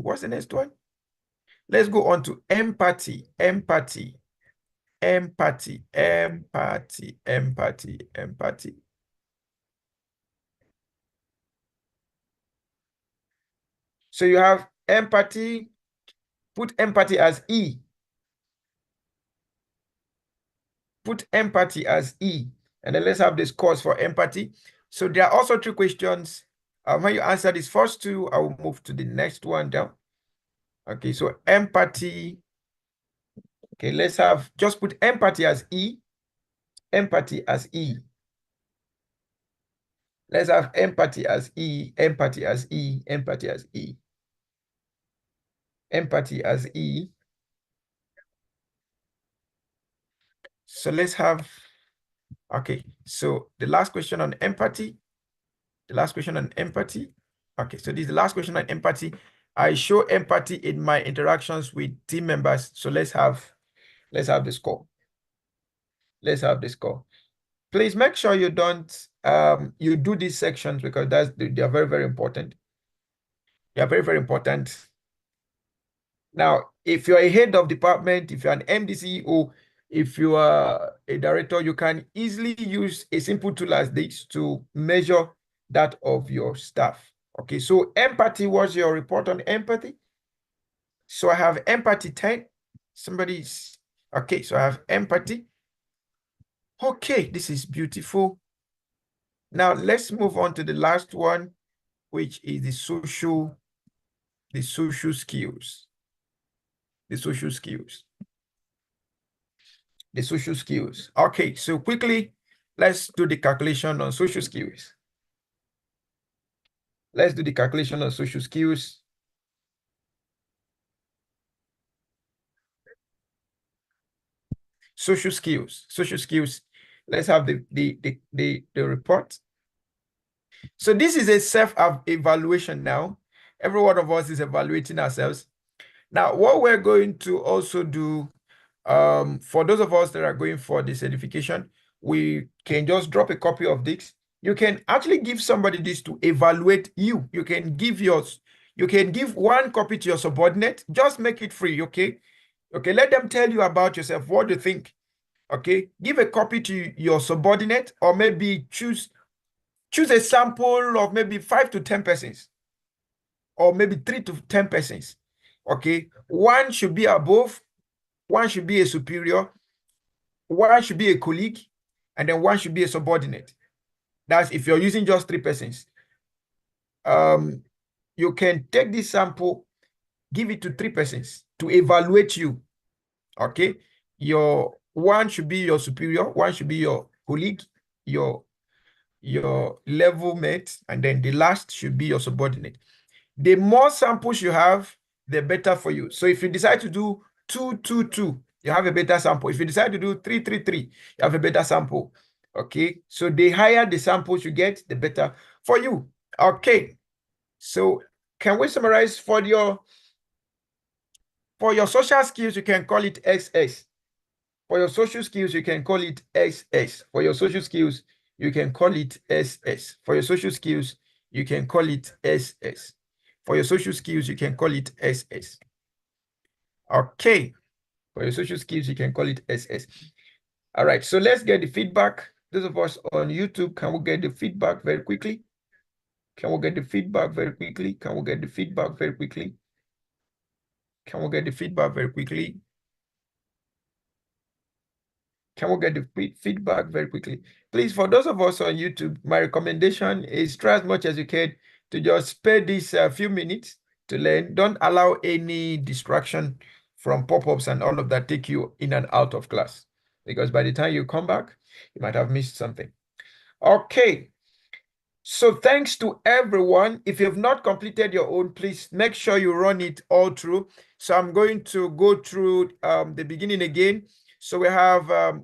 what's the next one? Let's go on to empathy, empathy, empathy, empathy, empathy, empathy. So you have empathy, put empathy as E. Put empathy as E. And then let's have this course for empathy. So there are also 3 questions. When you answer these first 2, I will move to the next one down. Okay, so empathy. Okay, let's have, just put empathy as E. Empathy as E. Let's have empathy as E, empathy as E, empathy as E. Empathy as E. So let's have, okay, so the last question on empathy. The last question on empathy. Okay, so this is the last question on empathy. I show empathy in my interactions with team members. So let's have the score. Let's have the score. Please make sure you don't you do these sections because they are very, very important. They are very, very important. Now, if you're a head of department, if you're an MDCEO, if you are a director, you can easily use a simple tool as this to measure that of your staff. Okay, so empathy, what's your report on empathy? So I have empathy 10. Somebody's, okay, so I have empathy. Okay, this is beautiful. Now let's move on to the last one, which is the social skills. The social skills. The social skills. Okay, so quickly, let's do the calculation on social skills. Let's do the calculation on social skills. Social skills. Social skills. Let's have the report. So this is a self-evaluation now. Every one of us is evaluating ourselves. Now, what we're going to also do, for those of us that are going for the certification, we can just drop a copy of this. You can actually give somebody this to evaluate you. You can give 1 copy to your subordinate. Just make it free, okay? Okay, let them tell you about yourself. What do you think? Okay, give a copy to your subordinate, or maybe choose a sample of maybe 5 to 10 persons, or maybe 3 to 10 persons. Okay, 1 should be above, 1 should be a superior, 1 should be a colleague, and then 1 should be a subordinate. That's if you're using just 3 persons. You can take this sample, give it to 3 persons to evaluate you. Okay, your 1 should be your superior, 1 should be your colleague, your level mate, and then the last should be your subordinate. The more samples you have, the better for you. So if you decide to do 2, 2, 2, you have a better sample. If you decide to do 3, 3, 3, you have a better sample. Okay, so the higher the samples you get, the better for you. Okay, so can we summarize for your social skills? You can call it XS. For your social skills, you can call it SS. For your social skills, you can call it SS. For your social skills, you can call it SS. For your social skills, you can call it SS. Okay. For your social skills, you can call it SS. All right. So let's get the feedback. Those of us on YouTube, can we get the feedback very quickly? Can we get the feedback very quickly? Can we get the feedback very quickly? Can we get the feedback very quickly? Can we get the feedback very quickly? Please, for those of us on YouTube, my recommendation is try as much as you can to just spare these few minutes to learn. Don't allow any distraction from pop-ups and all of that take you in and out of class. Because by the time you come back, you might have missed something. Okay. So thanks to everyone. If you have not completed your own, please make sure you run it all through. So I'm going to go through the beginning again. So we have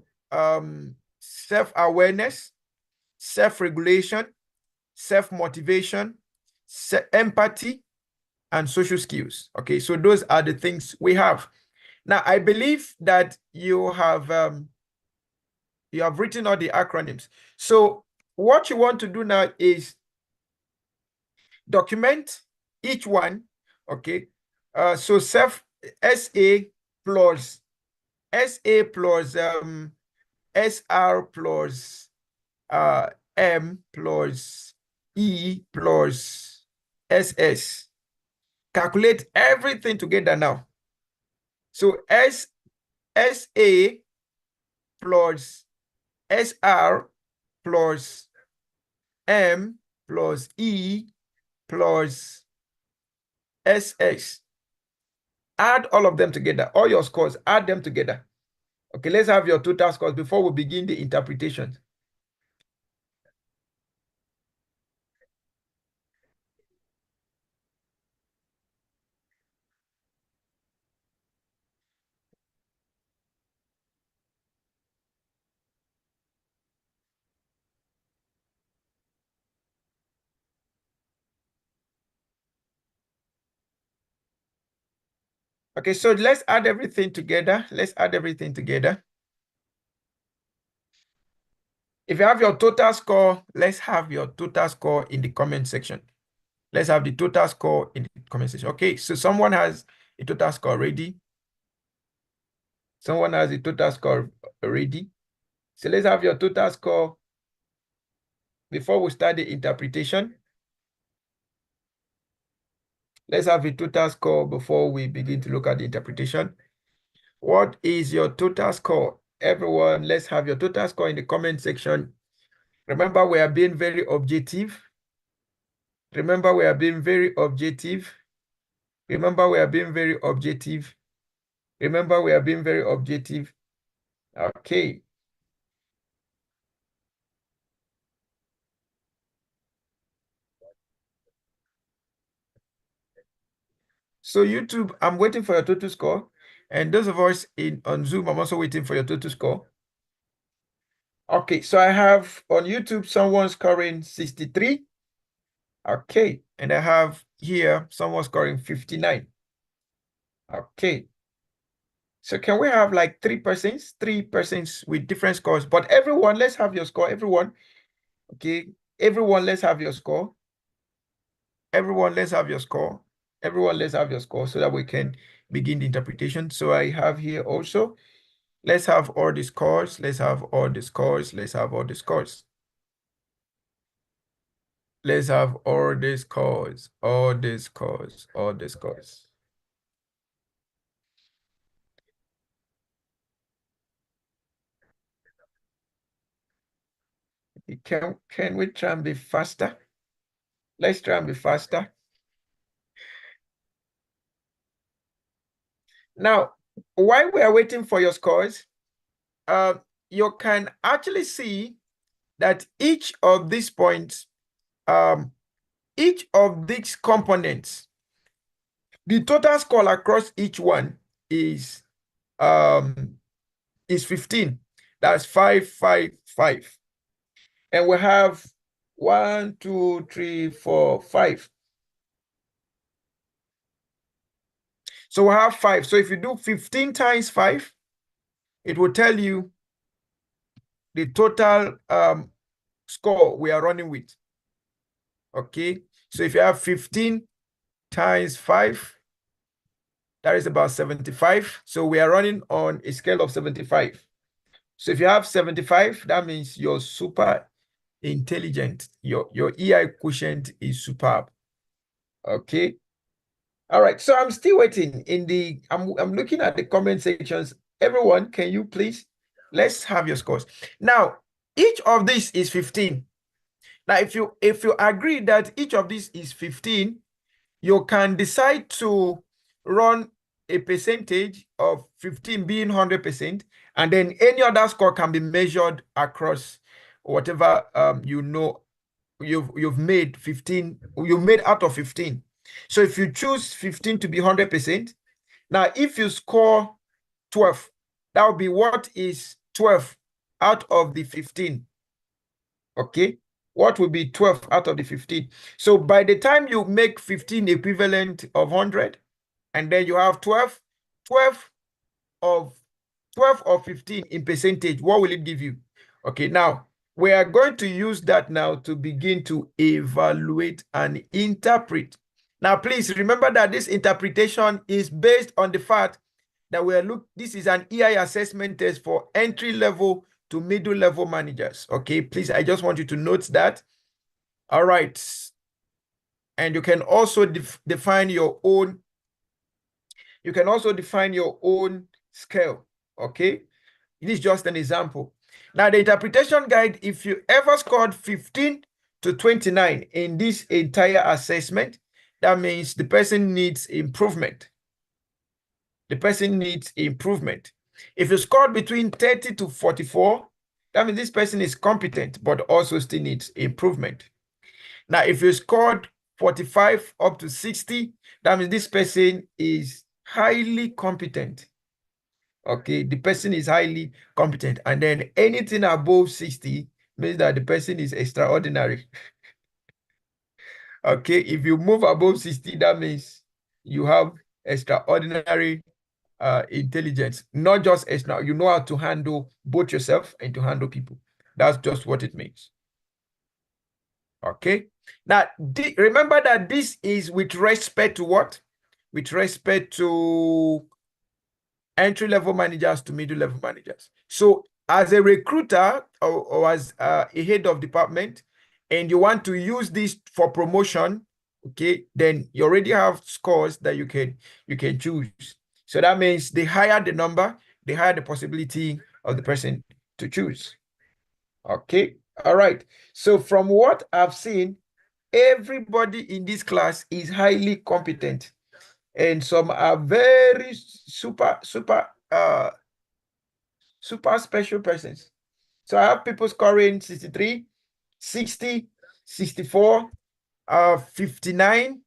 self-awareness, self-regulation, self-motivation, empathy, and social skills. Okay, so those are the things we have. Now, I believe that you have written all the acronyms. So what you want to do now is document each one. Okay, so SA plus SR plus M plus E plus SS calculate everything together now. So SA plus SR plus M plus E plus SS. Add all of them together, all your scores, add them together. Okay, let's have your total scores before we begin the interpretation. Okay, so let's add everything together. Let's add everything together. If you have your total score, let's have your total score in the comment section. Let's have the total score in the comment section. Okay, so someone has a total score already. Someone has a total score already. So let's have your total score before we start the interpretation. Let's have a total score before we begin to look at the interpretation. What is your total score? Everyone, let's have your total score in the comment section. Remember, we are being very objective. Remember, we are being very objective. Remember, we are being very objective. Remember, we are being very objective. Okay. So YouTube, I'm waiting for your total score. And those of us on Zoom, I'm also waiting for your total score. Okay, so I have on YouTube someone scoring 63. Okay, and I have here someone scoring 59. Okay. So can we have like three persons with different scores? But everyone, let's have your score. Everyone. Okay. Everyone, let's have your score. Everyone, let's have your score. Everyone, let's have your score so that we can begin the interpretation. So I have here also, let's have all the scores. Let's have all the scores. Let's have all the scores. Let's have all the scores, all the scores, all the scores. Can we try and be faster? Let's try and be faster. Now, while we are waiting for your scores, you can actually see that each of these points, each of these components, the total score across each one is 15. That's 5, 5, 5. And we have 1, 2, 3, 4, 5. So we have 5. So if you do 15 times 5, it will tell you the total score we are running with. Okay. So if you have 15 times 5, that is about 75. So we are running on a scale of 75. So if you have 75, that means you're super intelligent. Your EI quotient is superb. Okay. All right. So I'm still waiting I'm looking at the comment sections. Everyone, can you please, let's have your scores. Now, each of these is 15. Now, if you agree that each of these is 15, you can decide to run a percentage of 15 being 100%, and then any other score can be measured across whatever you've made 15, you made out of 15. So if you choose 15 to be 100%, now if you score 12, that would be what is 12 out of the 15. Okay, what will be 12 out of the 15? So by the time you make 15 equivalent of 100, and then you have 12 of 15 in percentage, what will it give you? Okay, now we are going to use that now to begin to evaluate and interpret. Now, please remember that this interpretation is based on the fact that this is an EI assessment test for entry level to middle level managers. Okay, please, I just want you to note that. All right. and you can also define your own. You can also define your own scale. Okay, it is just an example. Now, the interpretation guide, if you ever scored 15 to 29 in this entire assessment, that means the person needs improvement. The person needs improvement. If you scored between 30 to 44, that means this person is competent, but also still needs improvement. Now, if you scored 45 up to 60, that means this person is highly competent. Okay, the person is highly competent. And then anything above 60 means that the person is extraordinary. Okay, if you move above 60, that means you have extraordinary intelligence, not just extra. You know how to handle both yourself and to handle people. That's just what it means. Okay. Now, remember that this is with respect to what? With respect to entry-level managers to middle-level managers. So as a recruiter or as a head of department, and you want to use this for promotion, okay, then you already have scores that you can choose. So that means the higher the number, the higher the possibility of the person to choose. Okay, all right. So from what I've seen, everybody in this class is highly competent, and some are very super special persons. So I have people scoring 63, 60, 64, 59,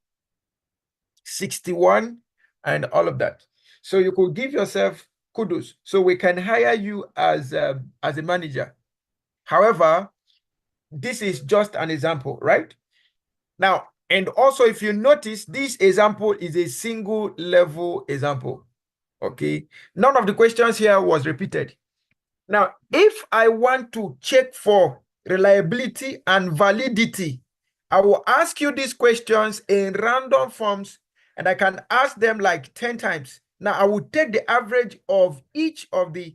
61, and all of that. So you could give yourself kudos. So we can hire you as a manager. However, this is just an example, right? Now, and also if you notice, this example is a single level example. Okay, none of the questions here was repeated. Now, if I want to check for reliability and validity, I will ask you these questions in random forms, and I can ask them like 10 times. Now, I will take the average of each of the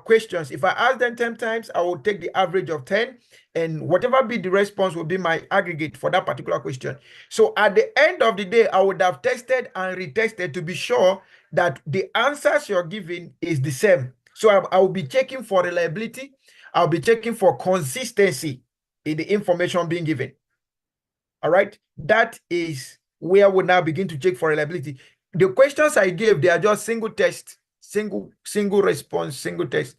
questions. If I ask them 10 times, I will take the average of 10, and whatever be the response will be my aggregate for that particular question. So at the end of the day, I would have tested and retested to be sure that the answers you're giving is the same. So I will be checking for reliability. I'll be checking for consistency in the information being given. All right. That is where we now begin to check for reliability. The questions I gave, they are just single test, single response, single test.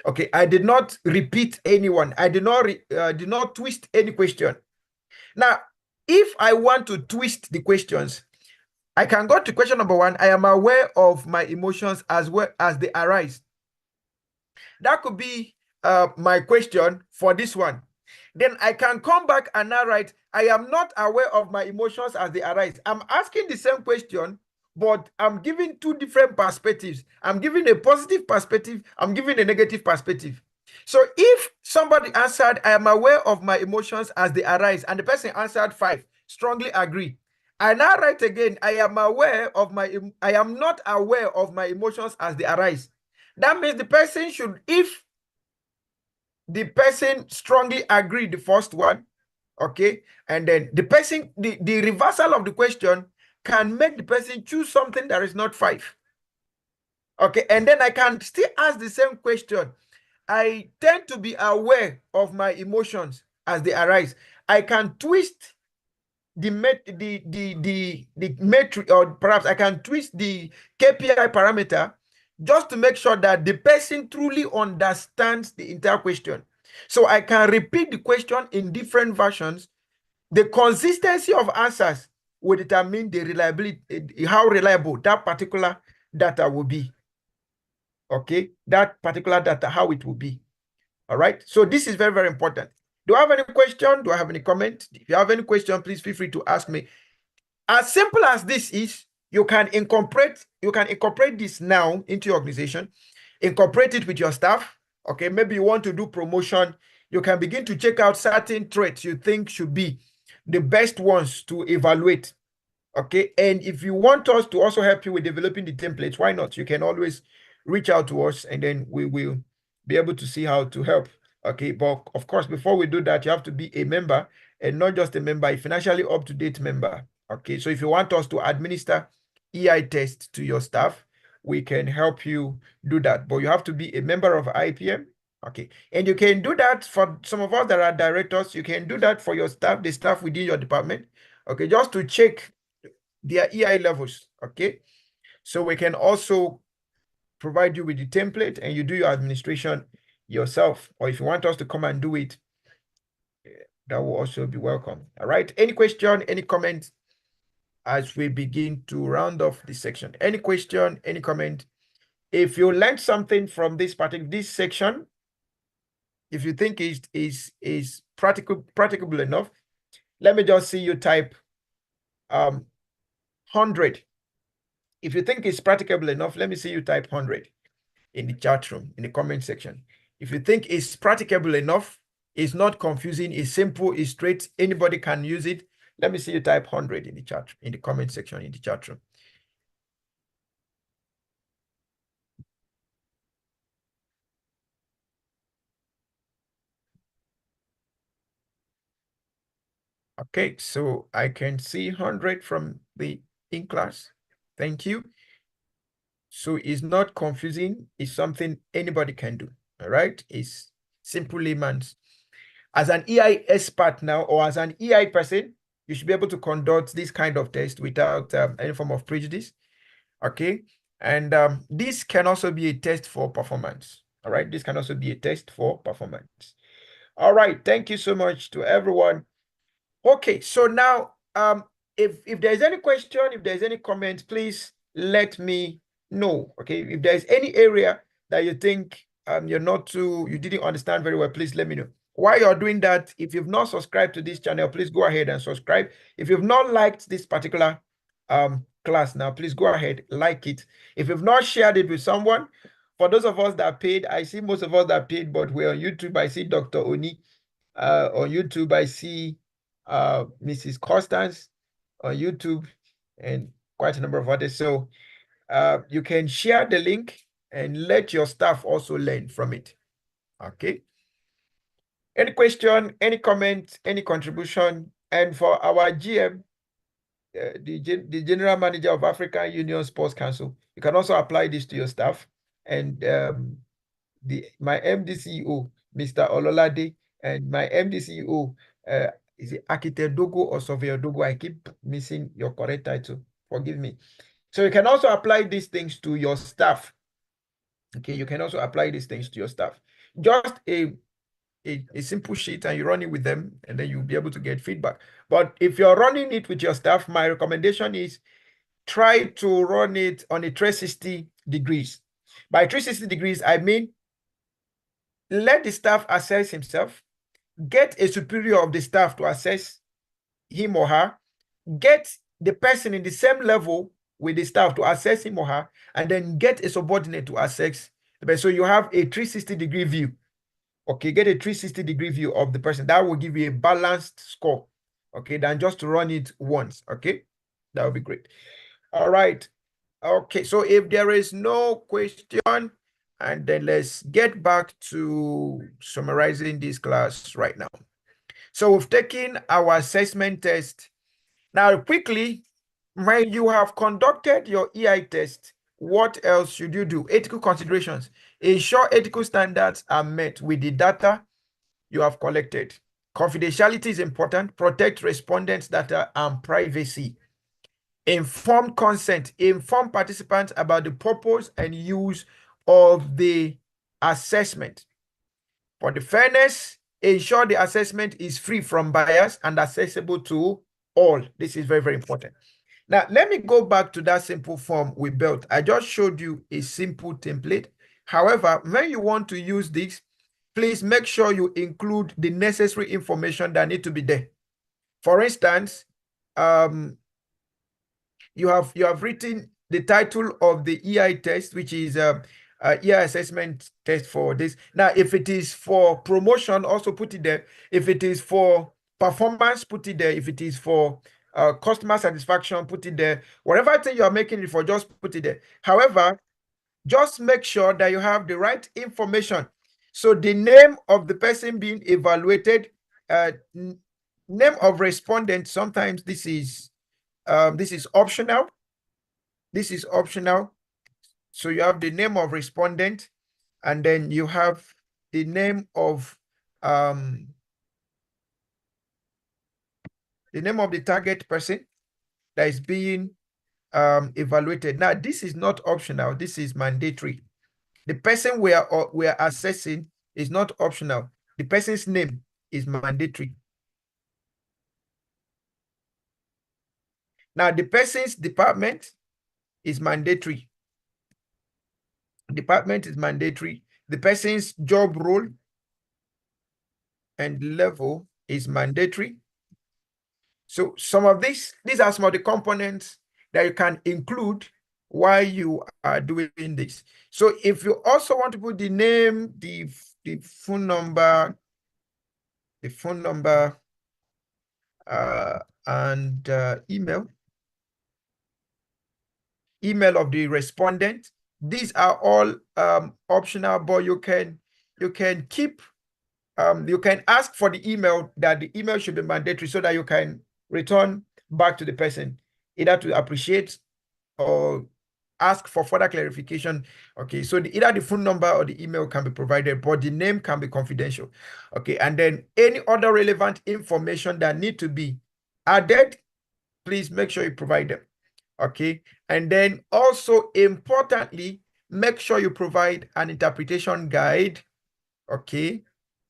Okay. I did not repeat anyone. I did not twist any question. Now, if I want to twist the questions, I can go to question number 1. I am aware of my emotions as well as they arise. That could be my question for this one. Then I can come back and now write, I am not aware of my emotions as they arise. I'm asking the same question, but I'm giving two different perspectives. I'm giving a positive perspective. I'm giving a negative perspective. So if somebody answered, I am aware of my emotions as they arise, and the person answered 5, strongly agree. I now write again, I am not aware of my emotions as they arise. That means the person should, if the person strongly agreed the first one, okay, and then the person, the reversal of the question can make the person choose something that is not 5. Okay, and then I can still ask the same question. I tend to be aware of my emotions as they arise. I can twist the metric, or perhaps I can twist the KPI parameter just to make sure that the person truly understands the entire question. So I can repeat the question in different versions. The consistency of answers will determine the reliability, how reliable that particular data will be. Okay, that particular data, how it will be. All right, so this is very, very important. Do I have any question? Do I have any comment? If you have any question, please feel free to ask me. As simple as this is, you can incorporate this now into your organization, incorporate it with your staff. Okay, maybe you want to do promotion. You can begin to check out certain traits you think should be the best ones to evaluate. Okay, and if you want us to also help you with developing the templates, why not? You can always reach out to us, and then we will be able to see how to help. Okay, but of course, before we do that, you have to be a member, and not just a member, a financially up-to-date member. Okay, so if you want us to administer EI tests to your staff, we can help you do that. But you have to be a member of IPM. Okay, and you can do that for some of us that are directors. You can do that for your staff, the staff within your department. Okay, just to check their EI levels. Okay, so we can also provide you with the template and you do your administration yourself. Or if you want us to come and do it, that will also be welcome. All right. Any question, any comment as we begin to round off this section? Any question, any comment? If you learned something from this section, if you think is practicable enough, let me just see you type 100. If you think it's practicable enough, let me see you type 100 in the chat room, in the comment section. If you think it's practicable enough, it's not confusing, it's simple, it's straight, anybody can use it, let me see you type 100 in the chat, in the comment section, in the chat room. Okay, so I can see 100 from the in class. Thank you. So it's not confusing, it's something anybody can do. All right, it's simple layman's. As an EI expert now, or as an EI person, you should be able to conduct this kind of test without any form of prejudice. Okay, and this can also be a test for performance. All right, this can also be a test for performance. All right, thank you so much to everyone. Okay, so now if there's any question, if there's any comment, please let me know. Okay, if there's any area that you think you didn't understand very well, please let me know. While you're doing that, if you've not subscribed to this channel, please go ahead and subscribe. If you've not liked this particular class now, please go ahead, like it. If you've not shared it with someone, for those of us that are paid, I see most of us that are paid, but we're on YouTube. I see Dr. Oni. On YouTube, I see Mrs. Constance on YouTube and quite a number of others. So you can share the link and let your staff also learn from it. Okay. Any question, any comment, any contribution? And for our GM, the General Manager of African Union Sports Council, you can also apply this to your staff. And my MDCEO, Mr. Ololade, and my MDCEO, is it Architect Dogo or Surveyor Dogo? I keep missing your correct title. Forgive me. So you can also apply these things to your staff. Okay, you can also apply these things to your staff. Just a simple sheet, and you run it with them, and then you'll be able to get feedback. But if you're running it with your staff, my recommendation is try to run it on a 360 degrees. By 360 degrees, I mean let the staff assess himself, get a superior of the staff to assess him or her, get the person in the same level with the staff to assess him or her, and then get a subordinate to assess the person. So you have a 360-degree view. Okay, get a 360-degree view of the person. That will give you a balanced score, okay, than just to run it once, okay? That would be great. All right. Okay, so if there is no question, and then let's get back to summarizing this class right now. So we've taken our assessment test. Now, quickly, when you have conducted your EI test, what else should you do? Ethical considerations. Ensure ethical standards are met with the data you have collected. Confidentiality is important. Protect respondents' data and privacy. Informed consent. Inform participants about the purpose and use of the assessment. For the fairness, ensure the assessment is free from bias and accessible to all. This is very, very important. Now, let me go back to that simple form we built. I just showed you a simple template. However, when you want to use this, please make sure you include the necessary information that need to be there. For instance, you have written the title of the EI test, which is EI assessment test for this. Now, if it is for promotion, also put it there. If it is for performance, put it there. If it is for customer satisfaction, put it there. Whatever thing you are making it for, just put it there. However, just make sure that you have the right information. So the name of the person being evaluated, name of respondent, sometimes this is optional. This is optional. So you have the name of respondent, and then you have the name of the target person that is being evaluated. Now, this is not optional. This is mandatory. The person we are assessing is not optional. The person's name is mandatory. Now, the person's department is mandatory. Department is mandatory. The person's job role and level is mandatory. So some of these are some of the components that you can include while you are doing this. So if you also want to put the name, the phone number, and email of the respondent, these are all optional, but you can keep you can ask for the email, that the email should be mandatory, so that you can return back to the person, either to appreciate or ask for further clarification. Okay, so either the phone number or the email can be provided, but the name can be confidential. Okay, and then any other relevant information that need to be added, please make sure you provide them. Okay, and then also importantly, make sure you provide an interpretation guide. Okay,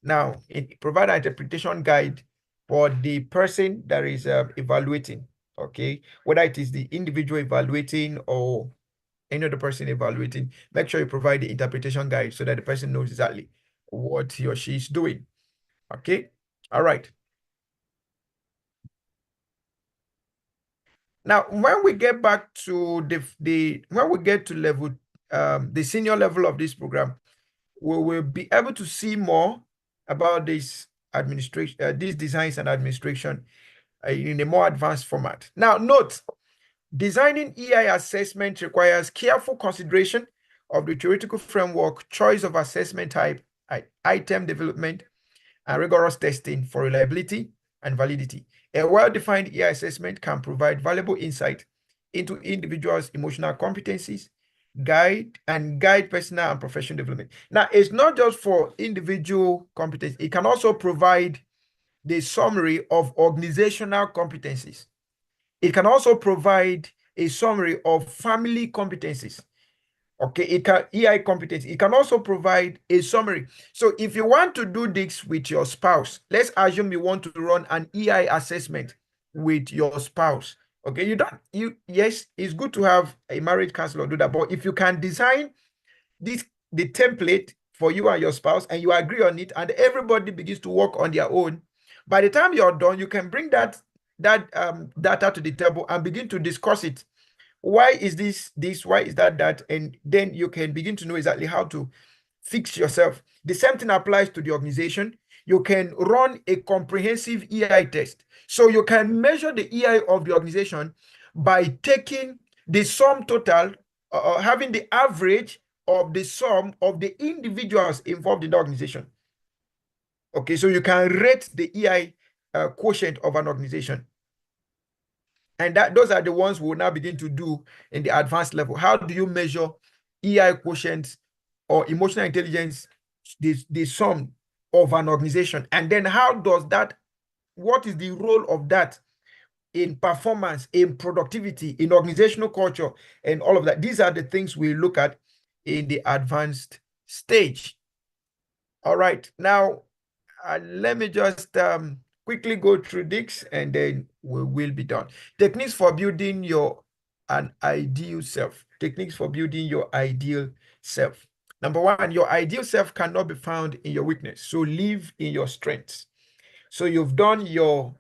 now provide an interpretation guide for the person that is evaluating. Okay, whether it is the individual evaluating or any other person evaluating, make sure you provide the interpretation guide so that the person knows exactly what he or she is doing. Okay, all right. Now, when we get back to when we get to level, the senior level of this program, we will be able to see more about this administration, these designs and administration in a more advanced format. Now, note, designing EI assessment requires careful consideration of the theoretical framework, choice of assessment type, item development, and rigorous testing for reliability and validity. A well-defined EI assessment can provide valuable insight into individuals' emotional competencies, guide personal and professional development. Now, it's not just for individual competence. It can also provide the summary of organizational competencies. It can also provide a summary of family competencies. Okay, it can EI competence. It can also provide a summary. So if you want to do this with your spouse, let's assume you want to run an EI assessment with your spouse. Okay, yes, it's good to have a marriage counselor do that, but if you can design the template for you and your spouse, and you agree on it, and everybody begins to work on their own, by the time you're done, you can bring that data to the table and begin to discuss it. Why is this? Why is that? And then you can begin to know exactly how to fix yourself. The same thing applies to the organization. You can run a comprehensive EI test. So you can measure the EI of the organization by taking the sum total, having the average of the sum of the individuals involved in the organization. Okay, so you can rate the EI quotient of an organization. And those are the ones we'll now begin to do in the advanced level. How do you measure EI quotient or emotional intelligence, the sum of an organization? And then what is the role of that in performance, in productivity, in organizational culture, and all of that? These are the things we look at in the advanced stage. All right, now let me just quickly go through this, and then we will be done. Techniques for building an ideal self. Techniques for building your ideal self. Number one, your ideal self cannot be found in your weakness. So live in your strengths. So you've done your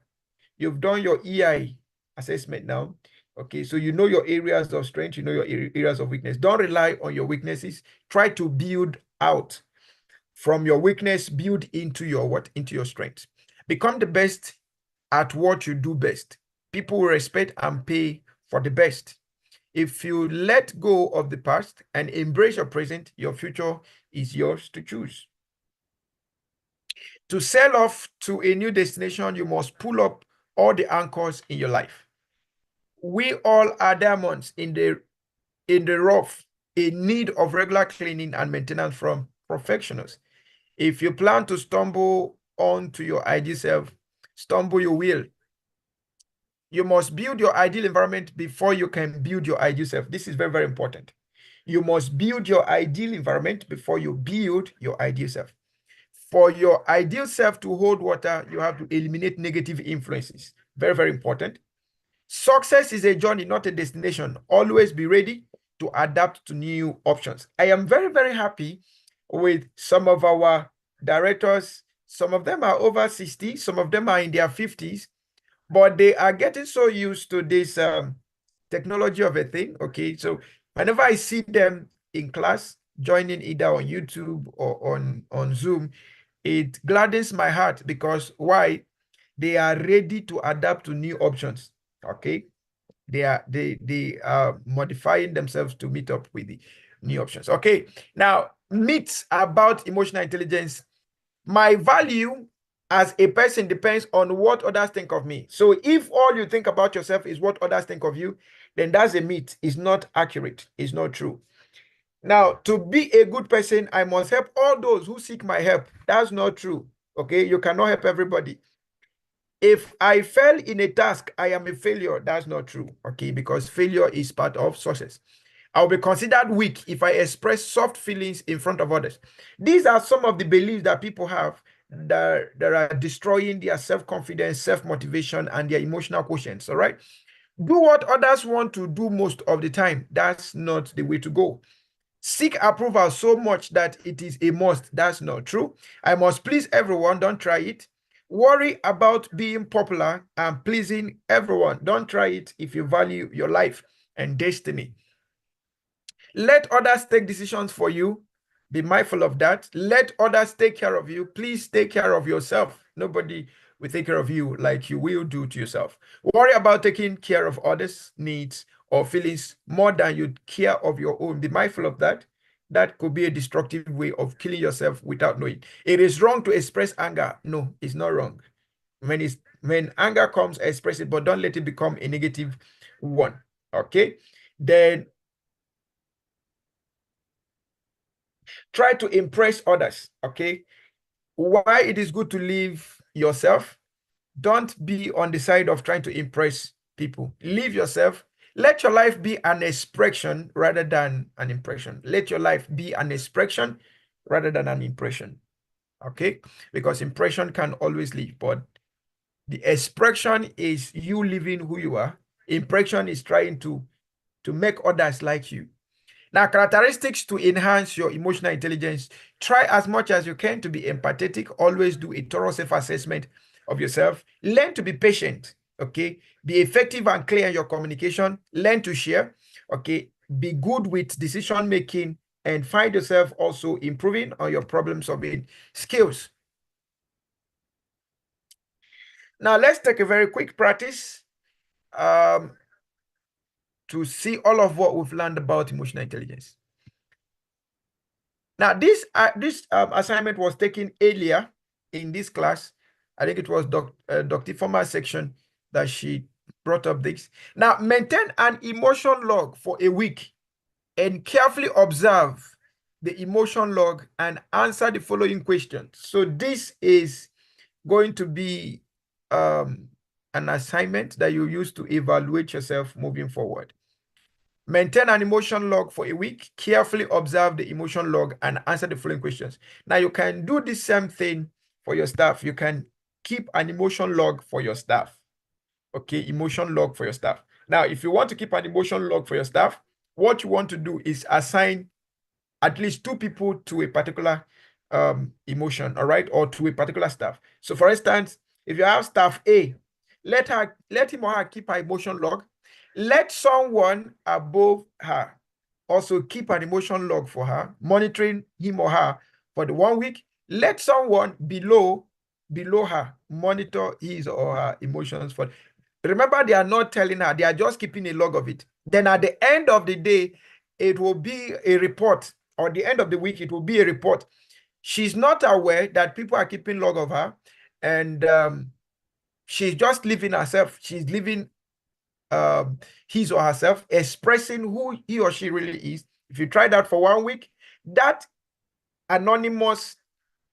EI assessment now. Okay, so you know your areas of strength, you know your areas of weakness. Don't rely on your weaknesses. Try to build out from your weakness, build into your strength. Become the best at what you do best. People will respect and pay for the best. If you let go of the past and embrace your present, your future is yours to choose. To sail off to a new destination, you must pull up all the anchors in your life. We all are diamonds in the rough, in need of regular cleaning and maintenance from professionals. If you plan to stumble onto your ideal self, stumble you will. You must build your ideal environment before you can build your ideal self. This is very, very important. You must build your ideal environment before you build your ideal self. For your ideal self to hold water, you have to eliminate negative influences. Very, very important. Success is a journey, not a destination. Always be ready to adapt to new options. I am very, very happy with some of our directors. Some of them are over 60, some of them are in their 50s, but they are getting so used to this technology of a thing. Okay, so whenever I see them in class, joining either on YouTube or on Zoom, it gladdens my heart because why? They are ready to adapt to new options. Okay, they are modifying themselves to meet up with the new options. Okay, now myths about emotional intelligence. My value as a person depends on what others think of me. So if all you think about yourself is what others think of you, then that's a myth. It's not accurate. It's not true. Now, to be a good person, I must help all those who seek my help. That's not true. Okay, you cannot help everybody. If I fail in a task, I am a failure. That's not true. Okay, because failure is part of success. I'll be considered weak if I express soft feelings in front of others. These are some of the beliefs that people have that are destroying their self-confidence, self-motivation, and their emotional quotients. All right. Do what others want to do most of the time. That's not the way to go. Seek approval so much that it is a must. That's not true. I must please everyone. Don't try it. Worry about being popular and pleasing everyone. Don't try it if you value your life and destiny. Let others take decisions for you. Be mindful of that. Let others take care of you. Please take care of yourself. Nobody will take care of you like you will do to yourself. Worry about taking care of others' needs or feelings more than you care of your own. Be mindful of that. That could be a destructive way of killing yourself without knowing. It is wrong to express anger. No, it's not wrong. When anger comes, express it, but don't let it become a negative one. Okay? Then try to impress others. Okay? Why it is good to live yourself? Don't be on the side of trying to impress people. Live yourself. Let your life be an expression rather than an impression. Let your life be an expression rather than an impression. Okay? Because impression can always leave, but the expression is you living who you are. Impression is trying to make others like you. Now, characteristics to enhance your emotional intelligence. Try as much as you can to be empathetic. Always do a thorough self-assessment of yourself. Learn to be patient, okay? Be effective and clear in your communication. Learn to share, okay? Be good with decision-making and find yourself also improving on your problem-solving skills. Now, let's take a very quick practice to see all of what we've learned about emotional intelligence. Now, this assignment was taken earlier in this class. I think it was Dr. Former's section that she brought up this. Now, maintain an emotion log for a week and carefully observe the emotion log and answer the following questions. So this is going to be an assignment that you use to evaluate yourself moving forward. Maintain an emotion log for a week. Carefully observe the emotion log and answer the following questions. Now, you can do the same thing for your staff. You can keep an emotion log for your staff. Okay, emotion log for your staff. Now, if you want to keep an emotion log for your staff, what you want to do is assign at least 2 people to a particular emotion, all right, or to a particular staff. So, for instance, if you have staff A, let him or her keep her emotion log. Let someone above her also keep an emotion log for her, monitoring him or her for the 1 week. Let someone below her monitor his or her emotions for. Remember, they are not telling her, they are just keeping a log of it. Then at the end of the day, it will be a report, or the end of the week, it will be a report She's not aware that people are keeping log of her, and she's just living herself. She's living his or herself, expressing who he or she really is. If you try that for 1 week, that anonymous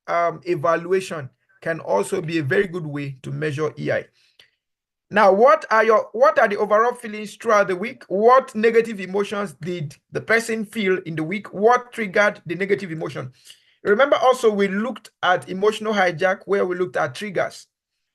evaluation can also be a very good way to measure EI. Now, what are the overall feelings throughout the week? What negative emotions did the person feel in the week? What triggered the negative emotion? Remember also, we looked at emotional hijack, where we looked at triggers.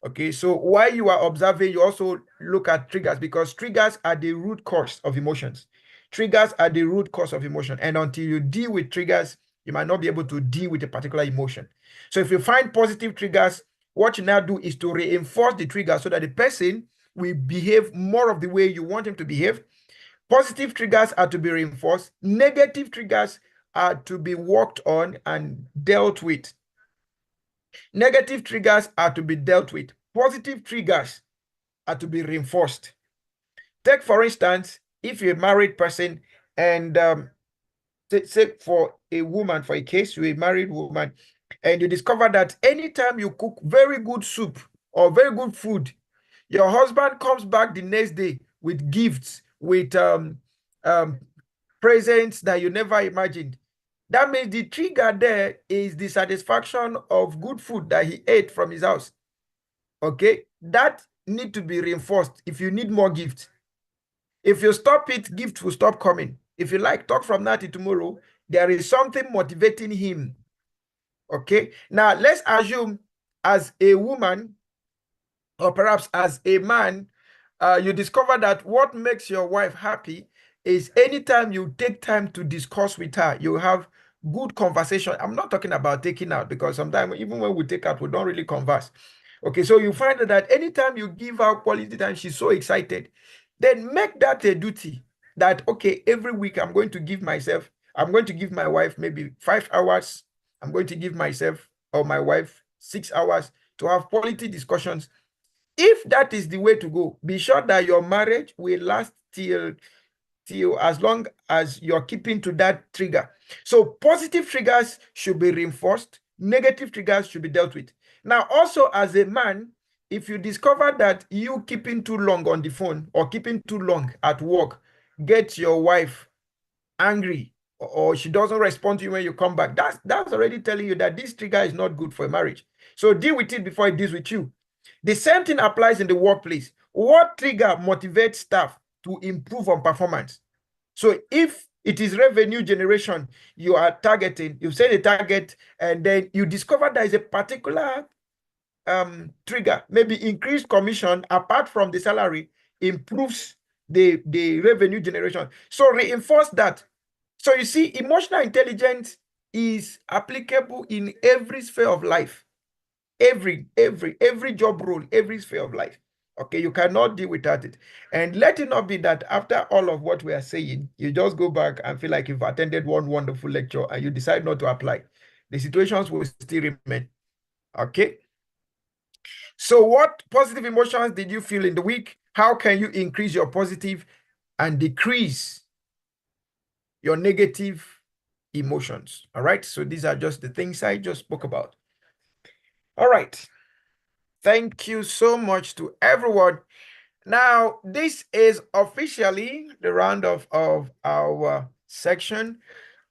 Okay, so while you are observing, you also look at triggers, because triggers are the root cause of emotions. Triggers are the root cause of emotion. And until you deal with triggers, you might not be able to deal with a particular emotion. So if you find positive triggers, what you now do is to reinforce the trigger so that the person will behave more of the way you want him to behave. Positive triggers are to be reinforced. Negative triggers are to be worked on and dealt with. Negative triggers are to be dealt with. Positive triggers are to be reinforced. Take, for instance, if you're a married person, and say for a woman, for a case, you're a married woman, and you discover that anytime you cook very good soup or very good food, your husband comes back the next day with gifts, with presents that you never imagined. That means the trigger there is the satisfaction of good food that he ate from his house. Okay, that need to be reinforced. If you need more gifts, if you stop it, gift will stop coming. If you like, talk from now till tomorrow, there is something motivating him. Okay, now let's assume, as a woman, or perhaps as a man, you discover that what makes your wife happy is anytime you take time to discuss with her, you have good conversation. I'm not talking about taking out, because sometimes even when we take out, we don't really converse. Okay, so you find that anytime you give her quality time, she's so excited. Then make that a duty, that, okay, every week I'm going to give my wife maybe 5 hours. I'm going to give myself or my wife 6 hours to have quality discussions. If that is the way to go, be sure that your marriage will last till as long as you're keeping to that trigger. So positive triggers should be reinforced, negative triggers should be dealt with. Now, also as a man, if you discover that you keeping too long on the phone or keeping too long at work gets your wife angry, or she doesn't respond to you when you come back, that's already telling you that this trigger is not good for a marriage. So deal with it before it deals with you. The same thing applies in the workplace. What trigger motivates staff to improve on performance? So if it is revenue generation you are targeting, you set a target, and then you discover there is a particular trigger, maybe increased commission apart from the salary improves the revenue generation. So reinforce that. So you see, emotional intelligence is applicable in every sphere of life. Every job role, every sphere of life. Okay, you cannot deal without it. And let it not be that after all of what we are saying, you just go back and feel like you've attended one wonderful lecture and you decide not to apply. The situations will still remain. Okay. So what positive emotions did you feel in the week? How can you increase your positive and decrease your negative emotions? All right. So these are just the things I just spoke about. All right. Thank you so much to everyone. Now, this is officially the roundup of our section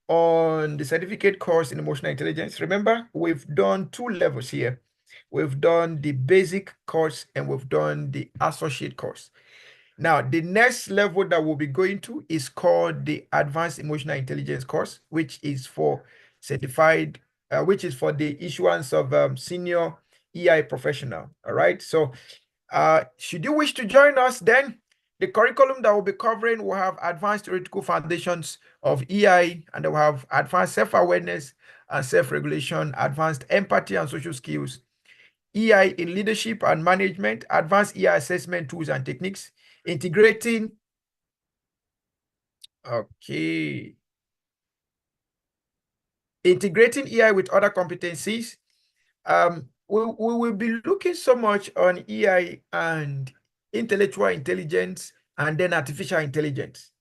on the certificate course in emotional intelligence. Remember, we've done 2 levels here. We've done the basic course and we've done the associate course. Now, the next level that we'll be going to is called the advanced emotional intelligence course, which is for certified, which is for the issuance of senior EI professional. All right. So should you wish to join us, then the curriculum that we'll be covering will have advanced theoretical foundations of EI, and we'll have advanced self-awareness and self-regulation, advanced empathy and social skills, EI in leadership and management, advanced EI assessment tools and techniques, integrating EI with other competencies. We will be looking so much on EI and intellectual intelligence and then artificial intelligence.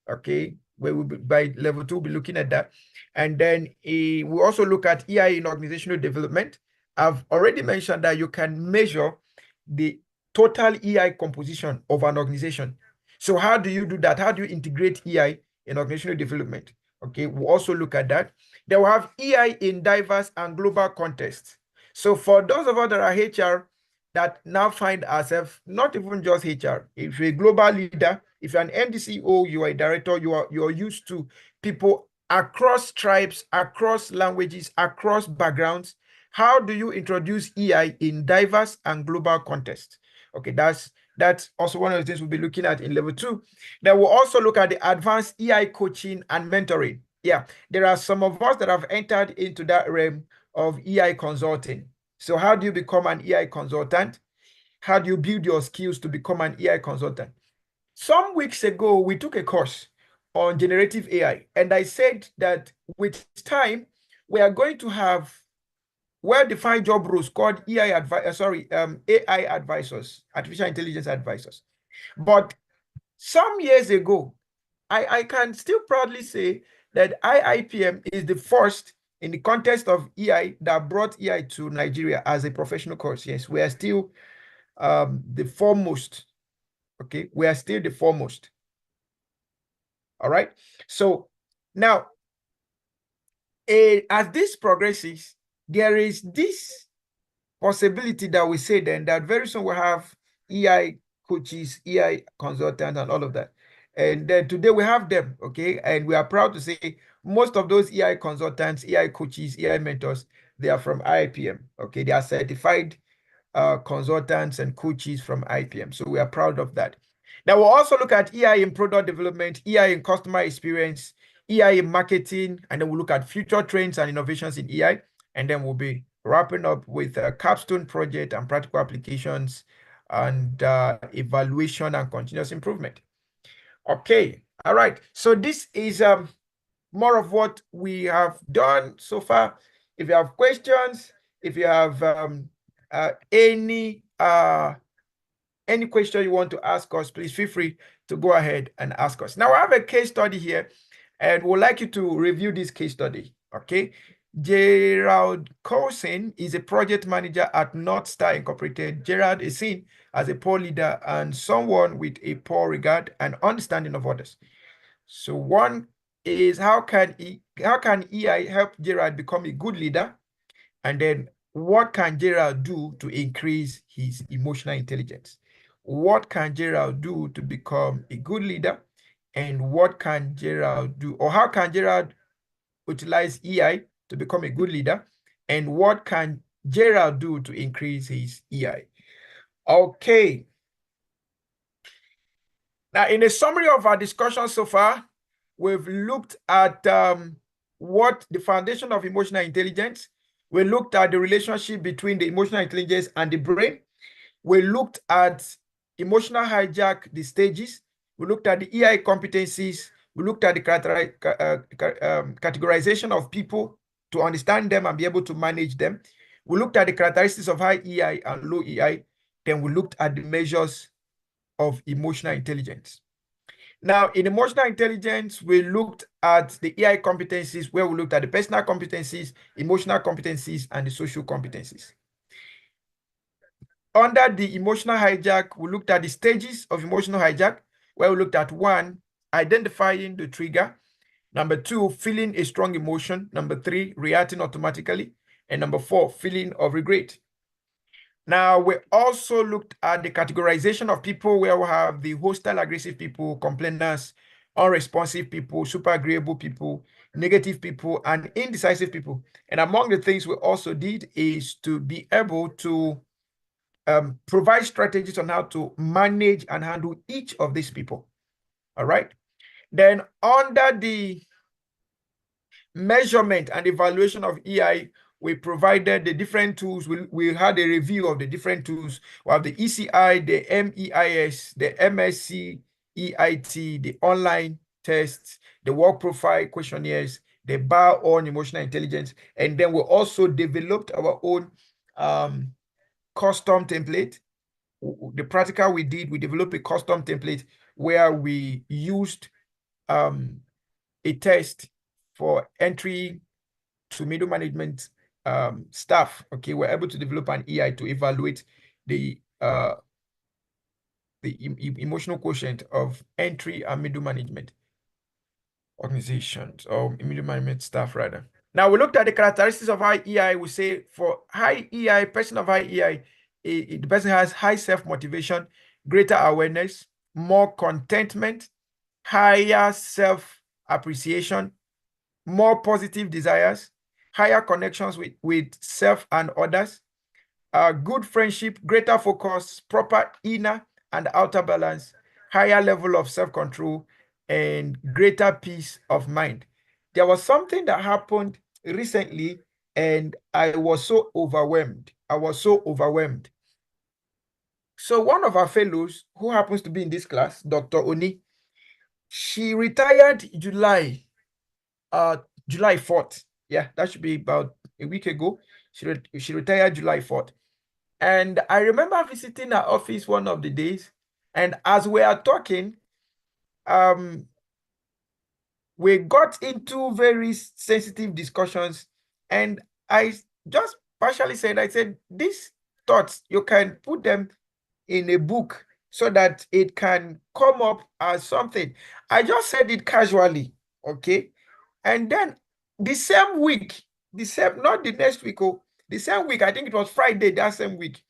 Okay, where by level 2, we'll be looking at that. And then we also look at EI in organizational development. I've already mentioned that you can measure the total EI composition of an organization. So how do you do that? How do you integrate EI in organizational development? Okay, we'll also look at that. Then we'll have EI in diverse and global contexts. So for those of us that are HR that now find ourselves, not even just HR, if you're a global leader, if you're an NDCO, you are a director, you're used to people across tribes, across languages, across backgrounds. How do you introduce EI in diverse and global contexts? Okay, that's also one of the things we'll be looking at in level 2. Then we'll also look at the advanced EI coaching and mentoring. Yeah, there are some of us that have entered into that realm of EI consulting. So how do you become an EI consultant? How do you build your skills to become an EI consultant? Some weeks ago, we took a course on generative AI, and I said that with time, we are going to have well-defined job roles called AI advisors, artificial intelligence advisors. But some years ago, I can still proudly say that IIPM is the first in the context of EI that brought EI to Nigeria as a professional course. Yes, we are still the foremost. Okay, we are still the foremost. All right. So now, as this progresses, there is this possibility that we say then that very soon we'll have EI coaches, EI consultants, and all of that. And then today we have them, okay? And we are proud to say most of those EI consultants, EI coaches, EI mentors, they are from IPM, okay? They are certified consultants and coaches from IPM. So we are proud of that. Now we'll also look at EI in product development, EI in customer experience, EI in marketing, and then we'll look at future trends and innovations in EI. And then we'll be wrapping up with a capstone project and practical applications and evaluation and continuous improvement. Okay, all right. So this is more of what we have done so far. If you have questions, if you have any question you want to ask us, please feel free to go ahead and ask us. Now I have a case study here, and we'd like you to review this case study. Okay, Gerald Coulson is a project manager at North Star Incorporated. Gerald is seen as a poor leader and someone with a poor regard and understanding of others. So one is how can EI help Gerald become a good leader? And then what can Gerald do to increase his emotional intelligence? What can Gerald do to become a good leader? And what can Gerald do, or how can Gerald utilize EI to become a good leader? And what can Gerald do to increase his EI? Okay. Now, in a summary of our discussion so far, we've looked at what the foundation of emotional intelligence. We looked at the relationship between the emotional intelligence and the brain. We looked at emotional hijack, the stages. We looked at the EI competencies. We looked at the categorization of people to understand them and be able to manage them. We looked at the characteristics of high EI and low EI. Then we looked at the measures of emotional intelligence. Now, in emotional intelligence, we looked at the EI competencies, where we looked at the personal competencies, emotional competencies, and the social competencies. Under the emotional hijack, we looked at the stages of emotional hijack, where we looked at 1, identifying the trigger. Number 2, feeling a strong emotion. Number 3, reacting automatically. And number 4, feeling of regret. Now, we also looked at the categorization of people, where we have the hostile, aggressive people, complainers, unresponsive people, super agreeable people, negative people, and indecisive people. And among the things we also did is to be able to provide strategies on how to manage and handle each of these people. All right. Then under the measurement and evaluation of EI, we provided the different tools. We had a review of the different tools. We have the ECI, the MEIS, the MSc, EIT, the online tests, the work profile questionnaires, the bar on emotional intelligence. And then we also developed our own custom template. The practical we did, we developed a custom template where we used a test for entry to middle management staff. Okay, we're able to develop an EI to evaluate the emotional quotient of entry and middle management organizations, or middle management staff rather. Now we looked at the characteristics of high EI. We say for high EI, person of high EI, the person has high self-motivation, greater awareness, more contentment, higher self-appreciation, more positive desires, higher connections with self and others, good friendship, greater focus, proper inner and outer balance, higher level of self-control, and greater peace of mind. There was something that happened recently, and I was so overwhelmed. So one of our fellows, who happens to be in this class, Dr. Oni, she retired July 4th. Yeah, that should be about a week ago. She retired July 4th. And I remember visiting her office one of the days, and as we are talking, we got into very sensitive discussions, and I just partially said, I said, these thoughts, you can put them in a book so that it can come up as something. I just said it casually, okay? And then the same week, not the next week, the same week, I think it was Friday, that same week,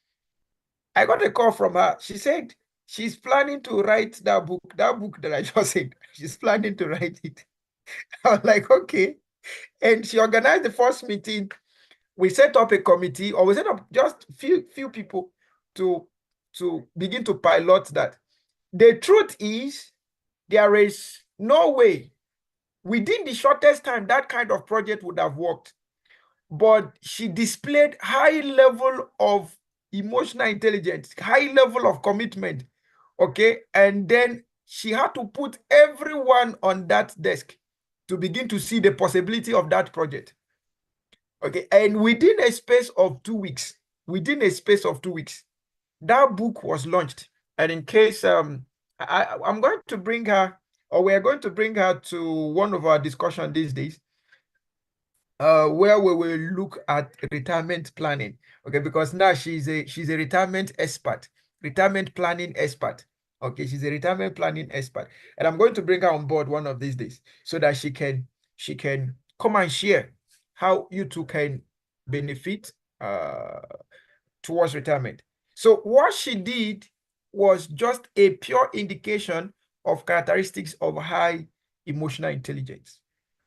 I got a call from her. She said she's planning to write that book that I just said. She's planning to write it. I was like, okay. And she organized the first meeting. We set up a committee, or we set up just few people to begin to pilot that. The truth is, there is no way within the shortest time that kind of project would have worked. But she displayed high level of emotional intelligence, high level of commitment, okay? And then she had to put everyone on that desk to begin to see the possibility of that project, okay? And within a space of 2 weeks, that book was launched. And in case I'm going to bring her, or we're going to bring her to one of our discussions these days, where we will look at retirement planning, okay? Because now she's a retirement planning expert. Okay, she's a retirement planning expert, and I'm going to bring her on board one of these days so that she can come and share how you two can benefit towards retirement. So what she did was just a pure indication of characteristics of high emotional intelligence.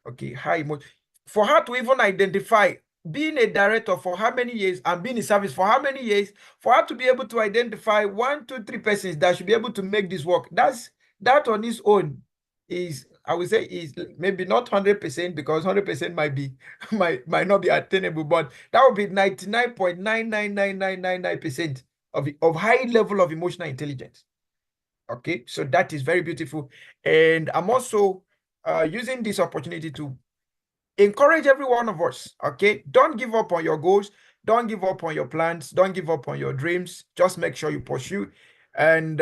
Okay, high emotion. For her to even identify being a director for how many years and being in service for how many years, for her to be able to identify 1, 2, 3 persons that should be able to make this work, that on its own is, I would say, is maybe not 100%, because 100% might not be attainable, but that would be 99.999999% of high level of emotional intelligence. Okay, so that is very beautiful. And I'm also using this opportunity to encourage every one of us, okay? Don't give up on your goals. Don't give up on your plans. Don't give up on your dreams. Just make sure you pursue. And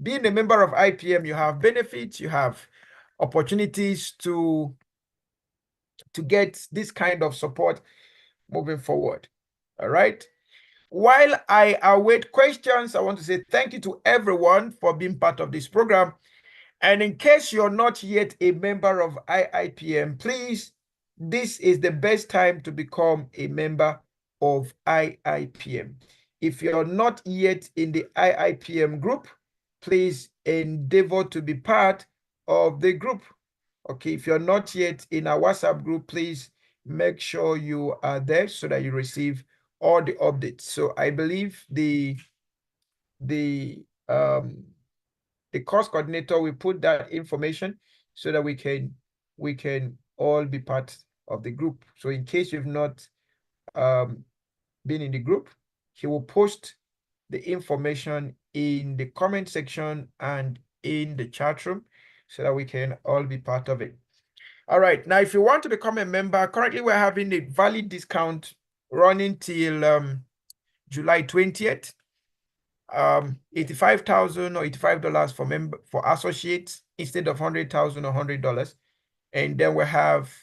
being a member of IPM, you have benefits, you have opportunities to get this kind of support moving forward. All right. While I await questions, I want to say thank you to everyone for being part of this program. And in case you're not yet a member of IIPM, please, this is the best time to become a member of IIPM. If you're not yet in the IIPM group, please endeavor to be part of the group. Okay, if you're not yet in our WhatsApp group, please make sure you are there so that you receive all the updates. So I believe the course coordinator will put that information so that we can all be part of the group. So in case you've not been in the group, he will post the information in the comment section and in the chat room so that we can all be part of it. All right, now if you want to become a member, currently we're having a valid discount running till July 20th. 85,000 or $85 for associates instead of 100,000 or $100. And then we have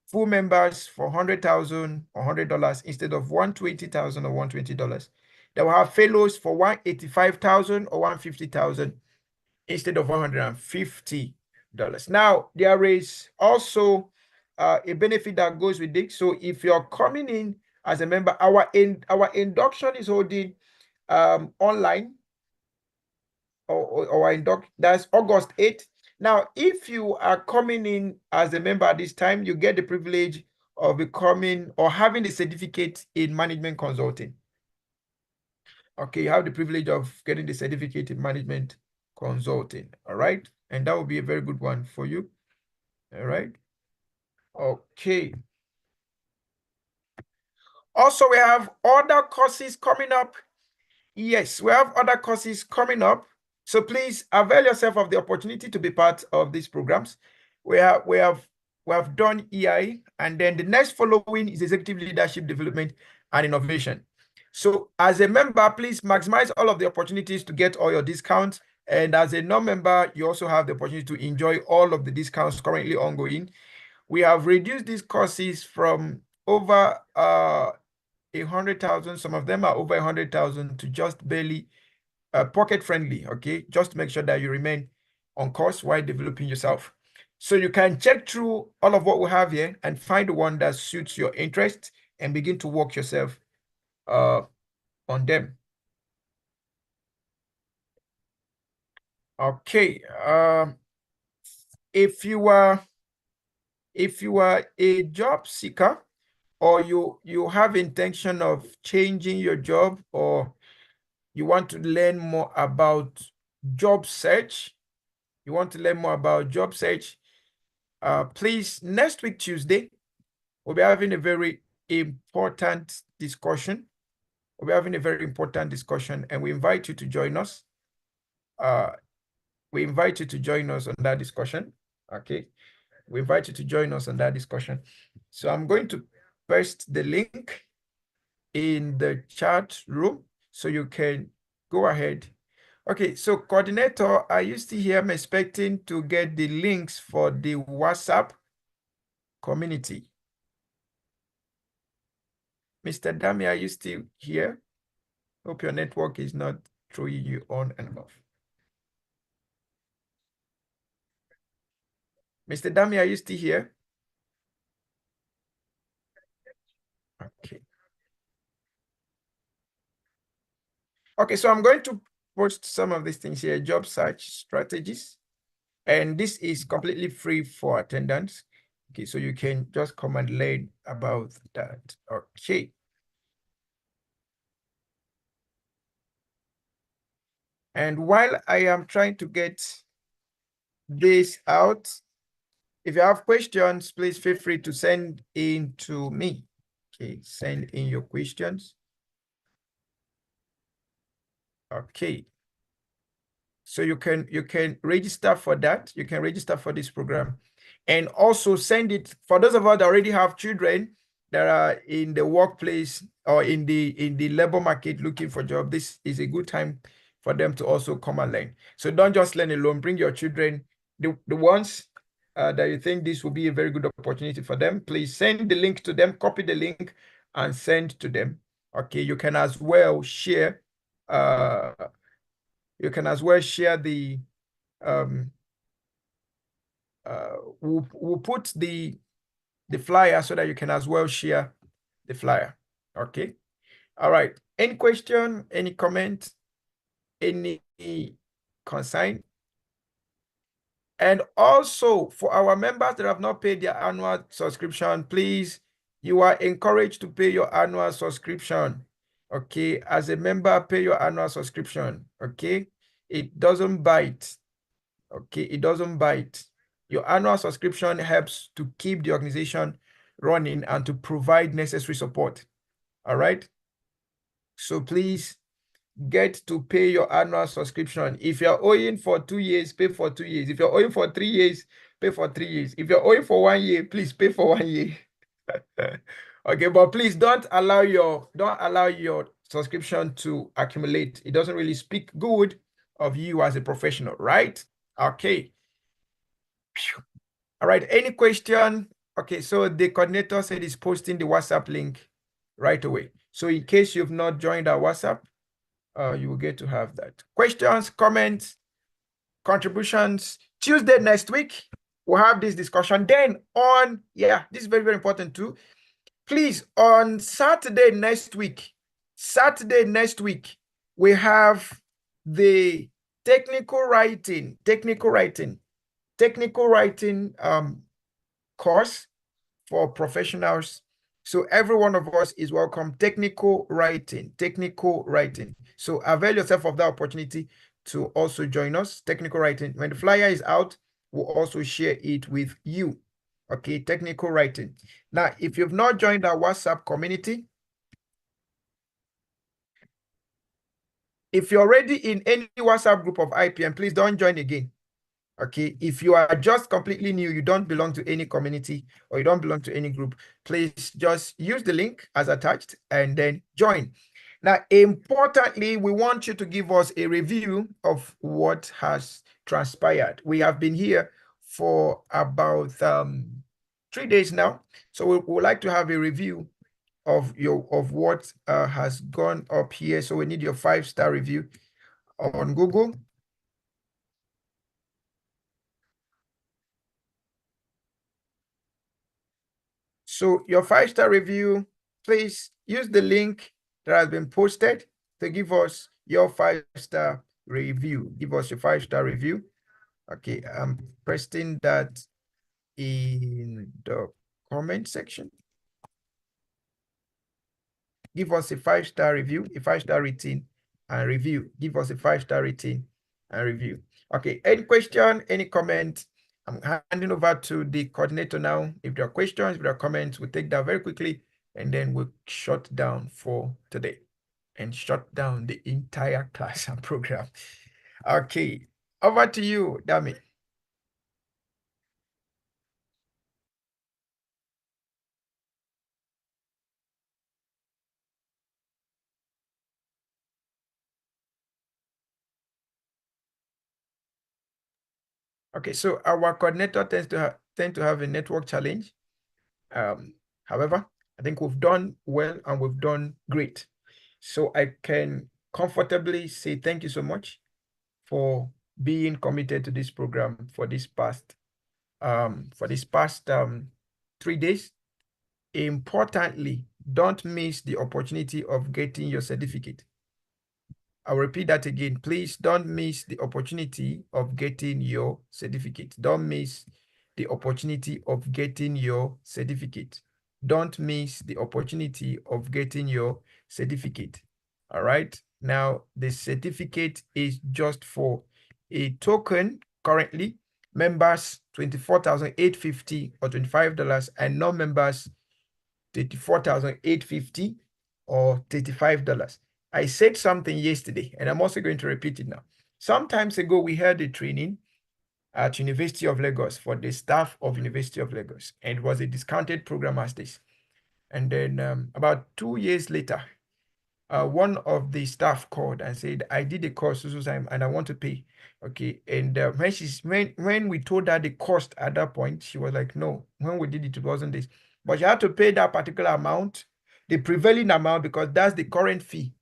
full members for $100,000 or $100 instead of $120,000 or $120. Then we have fellows for $185,000 or $150,000 instead of $150. Now, there is also a benefit that goes with it. So if you're coming in as a member, our induction is holding online, or that's August 8th. Now, if you are coming in as a member at this time, you get the privilege of becoming or having the certificate in management consulting. Okay, you have the privilege of getting the certificate in management consulting. All right. And that will be a very good one for you. All right. Okay. Also, we have other courses coming up. Yes, we have other courses coming up. So please avail yourself of the opportunity to be part of these programs. We have done EI, and then the next following is executive leadership development and innovation. So as a member, please maximize all of the opportunities to get all your discounts. And as a non-member, you also have the opportunity to enjoy all of the discounts currently ongoing. We have reduced these courses from over 100,000. Some of them are over 100,000 to just barely pocket friendly. Okay, just to make sure that you remain on course while developing yourself. So you can check through all of what we have here and find the one that suits your interest and begin to work yourself on them. Okay. If you are a job seeker, or you have intention of changing your job, or you want to learn more about job search, please, next week, Tuesday, we'll be having a very important discussion. And we invite you to join us. We invite you to join us on that discussion. Okay. We invite you to join us on that discussion. So I'm going to paste the link in the chat room so you can go ahead. Okay, so coordinator, are you still here? I'm expecting to get the links for the WhatsApp community. Mr. Dami, are you still here? Hope your network is not throwing you on and off. Mr. Dami, are you still here? Okay. Okay, so I'm going to post some of these things here, job search strategies. And this is completely free for attendance. Okay, so you can just come and learn about that. Okay. And while I am trying to get this out, if you have questions, please feel free to send in to me. Okay, send in your questions. Okay. So you can register for that. You can register for this program. And also send it for those of us that already have children that are in the workplace or in the labor market looking for a job. This is a good time for them to also come and learn. So don't just learn alone. Bring your children, the ones that you think this will be a very good opportunity for them. Please send the link to them, copy the link and send to them. Okay, you can as well share the we'll put the flyer so that you can as well share the flyer. Okay. All right. Any question, any comment, any concern? And also for our members that have not paid their annual subscription, please, you are encouraged to pay your annual subscription. Okay. As a member, pay your annual subscription. Okay. It doesn't bite. Okay. It doesn't bite. Your annual subscription helps to keep the organization running and to provide necessary support. All right. So please get to pay your annual subscription. If you're owing for 2 years, pay for 2 years. If you're owing for 3 years, pay for 3 years. If you're owing for 1 year, please pay for 1 year. Okay, but please don't allow your subscription to accumulate. It doesn't really speak good of you as a professional, right? Okay. All right, any question? Okay, so the coordinator said he's posting the WhatsApp link right away. So in case you've not joined our WhatsApp, you will get to have that. Questions, comments, contributions. Tuesday next week, we'll have this discussion. Then this is very, very important too. Please, on Saturday next week, we have the technical writing course for professionals. So every one of us is welcome. Technical writing. So avail yourself of that opportunity to also join us. Technical writing. When the flyer is out, we'll also share it with you. Okay, technical writing. Now, if you've not joined our WhatsApp community, if you're already in any WhatsApp group of IPM, please don't join again. Okay, if you are just completely new, you don't belong to any community or you don't belong to any group, please just use the link as attached and then join. Now, importantly, we want you to give us a review of what has transpired. We have been here for about 3 days now, so we would like to have a review of what has gone up here. So we need your 5-star review on Google. So your 5-star review, please use the link that has been posted to give us your 5-star review. Give us your 5-star review. Okay, I'm pasting that in the comment section. Give us a 5-star review, a 5-star rating and review. Give us a 5-star rating and review. Okay, any question, any comment? I'm handing over to the coordinator now. If there are questions, if there are comments, we'll take that very quickly and then we'll shut down for today and shut down the entire class and program. Okay, over to you, Dami. Okay, so our coordinator tend to have a network challenge. However, I think we've done well and we've done great. So I can comfortably say thank you so much for being committed to this program for this past 3 days. Importantly, don't miss the opportunity of getting your certificate. I'll repeat that again. Please don't miss the opportunity of getting your certificate. Don't miss the opportunity of getting your certificate. Don't miss the opportunity of getting your certificate. All right. Now, the certificate is just for a token currently. Members, 24,850 or $25, and non-members, 34,850 or $35. I said something yesterday, and I'm also going to repeat it now. Some time ago, we had a training at University of Lagos for the staff of University of Lagos, and it was a discounted program as this. And then about 2 years later, one of the staff called and said, I did a course and I want to pay. Okay. And when we told her the cost at that point, she was like, no, when we did it, it wasn't this. But you had to pay that particular amount, the prevailing amount, because that's the current fee.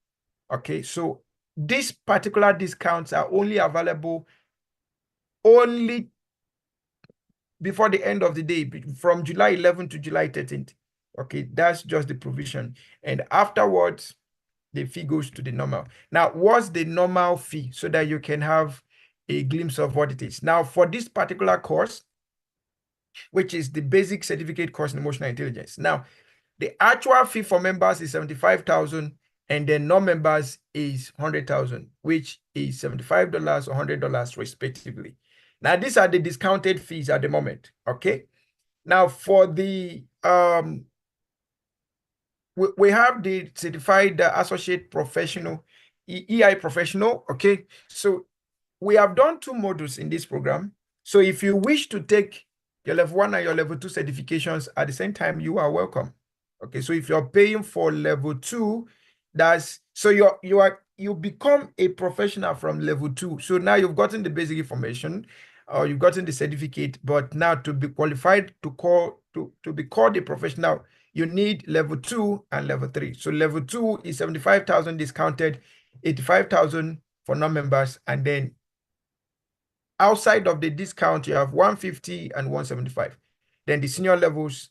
Okay. So these particular discounts are only available only before the end of the day, from July 11th to July 13th. Okay. That's just the provision. And afterwards, the fee goes to the normal. Now, what's the normal fee so that you can have a glimpse of what it is? Now, for this particular course, which is the basic certificate course in emotional intelligence. Now, the actual fee for members is 75,000 and then non-members is 100,000, which is $75 or $100 respectively. Now, these are the discounted fees at the moment, okay? Now, for the we have the certified associate professional, EI professional, okay? So we have done 2 modules in this program. So if you wish to take your level 1 and your level 2 certifications at the same time, you are welcome. Okay, so if you're paying for level 2, you become a professional from level 2. So now you've gotten the basic information. or you've gotten the certificate, but now to be qualified to be called a professional, you need level 2 and level 3. So level 2 is 75,000 discounted, 85,000 for non-members, and then outside of the discount, you have 150 and 175. Then the senior levels,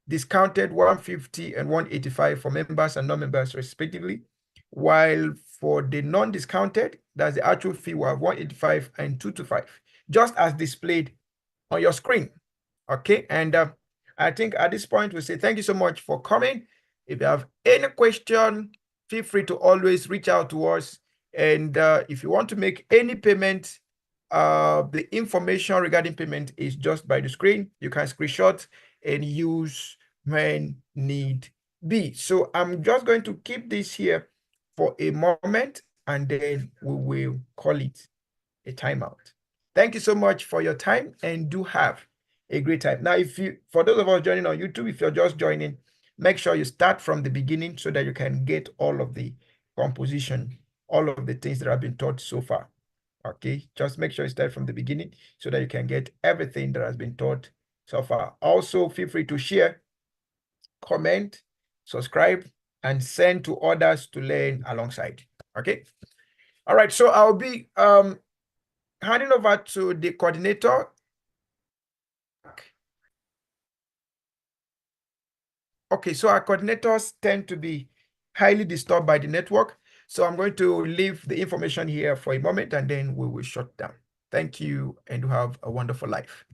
discounted 150 and 185 for members and non-members respectively, while for the non-discounted, that's the actual fee, we have 185 and 225, just as displayed on your screen. Okay, and I think at this point we say thank you so much for coming. If you have any question, feel free to always reach out to us. And if you want to make any payment, the information regarding payment is just by the screen. You can screenshot and use when need be. So I'm just going to keep this here for a moment, and then we will call it a timeout. Thank you so much for your time, and do have a great time. Now, for those of us joining on YouTube, if you're just joining, make sure you start from the beginning so that you can get all of the composition, all of the things that have been taught so far. Okay, just make sure you start from the beginning so that you can get everything that has been taught so far. Also, feel free to share, comment, subscribe, and send to others to learn alongside. Okay. All right. So I'll be handing over to the coordinator. Okay, so our coordinators tend to be highly disturbed by the network. So I'm going to leave the information here for a moment, and then we will shut down. Thank you, and you have a wonderful life.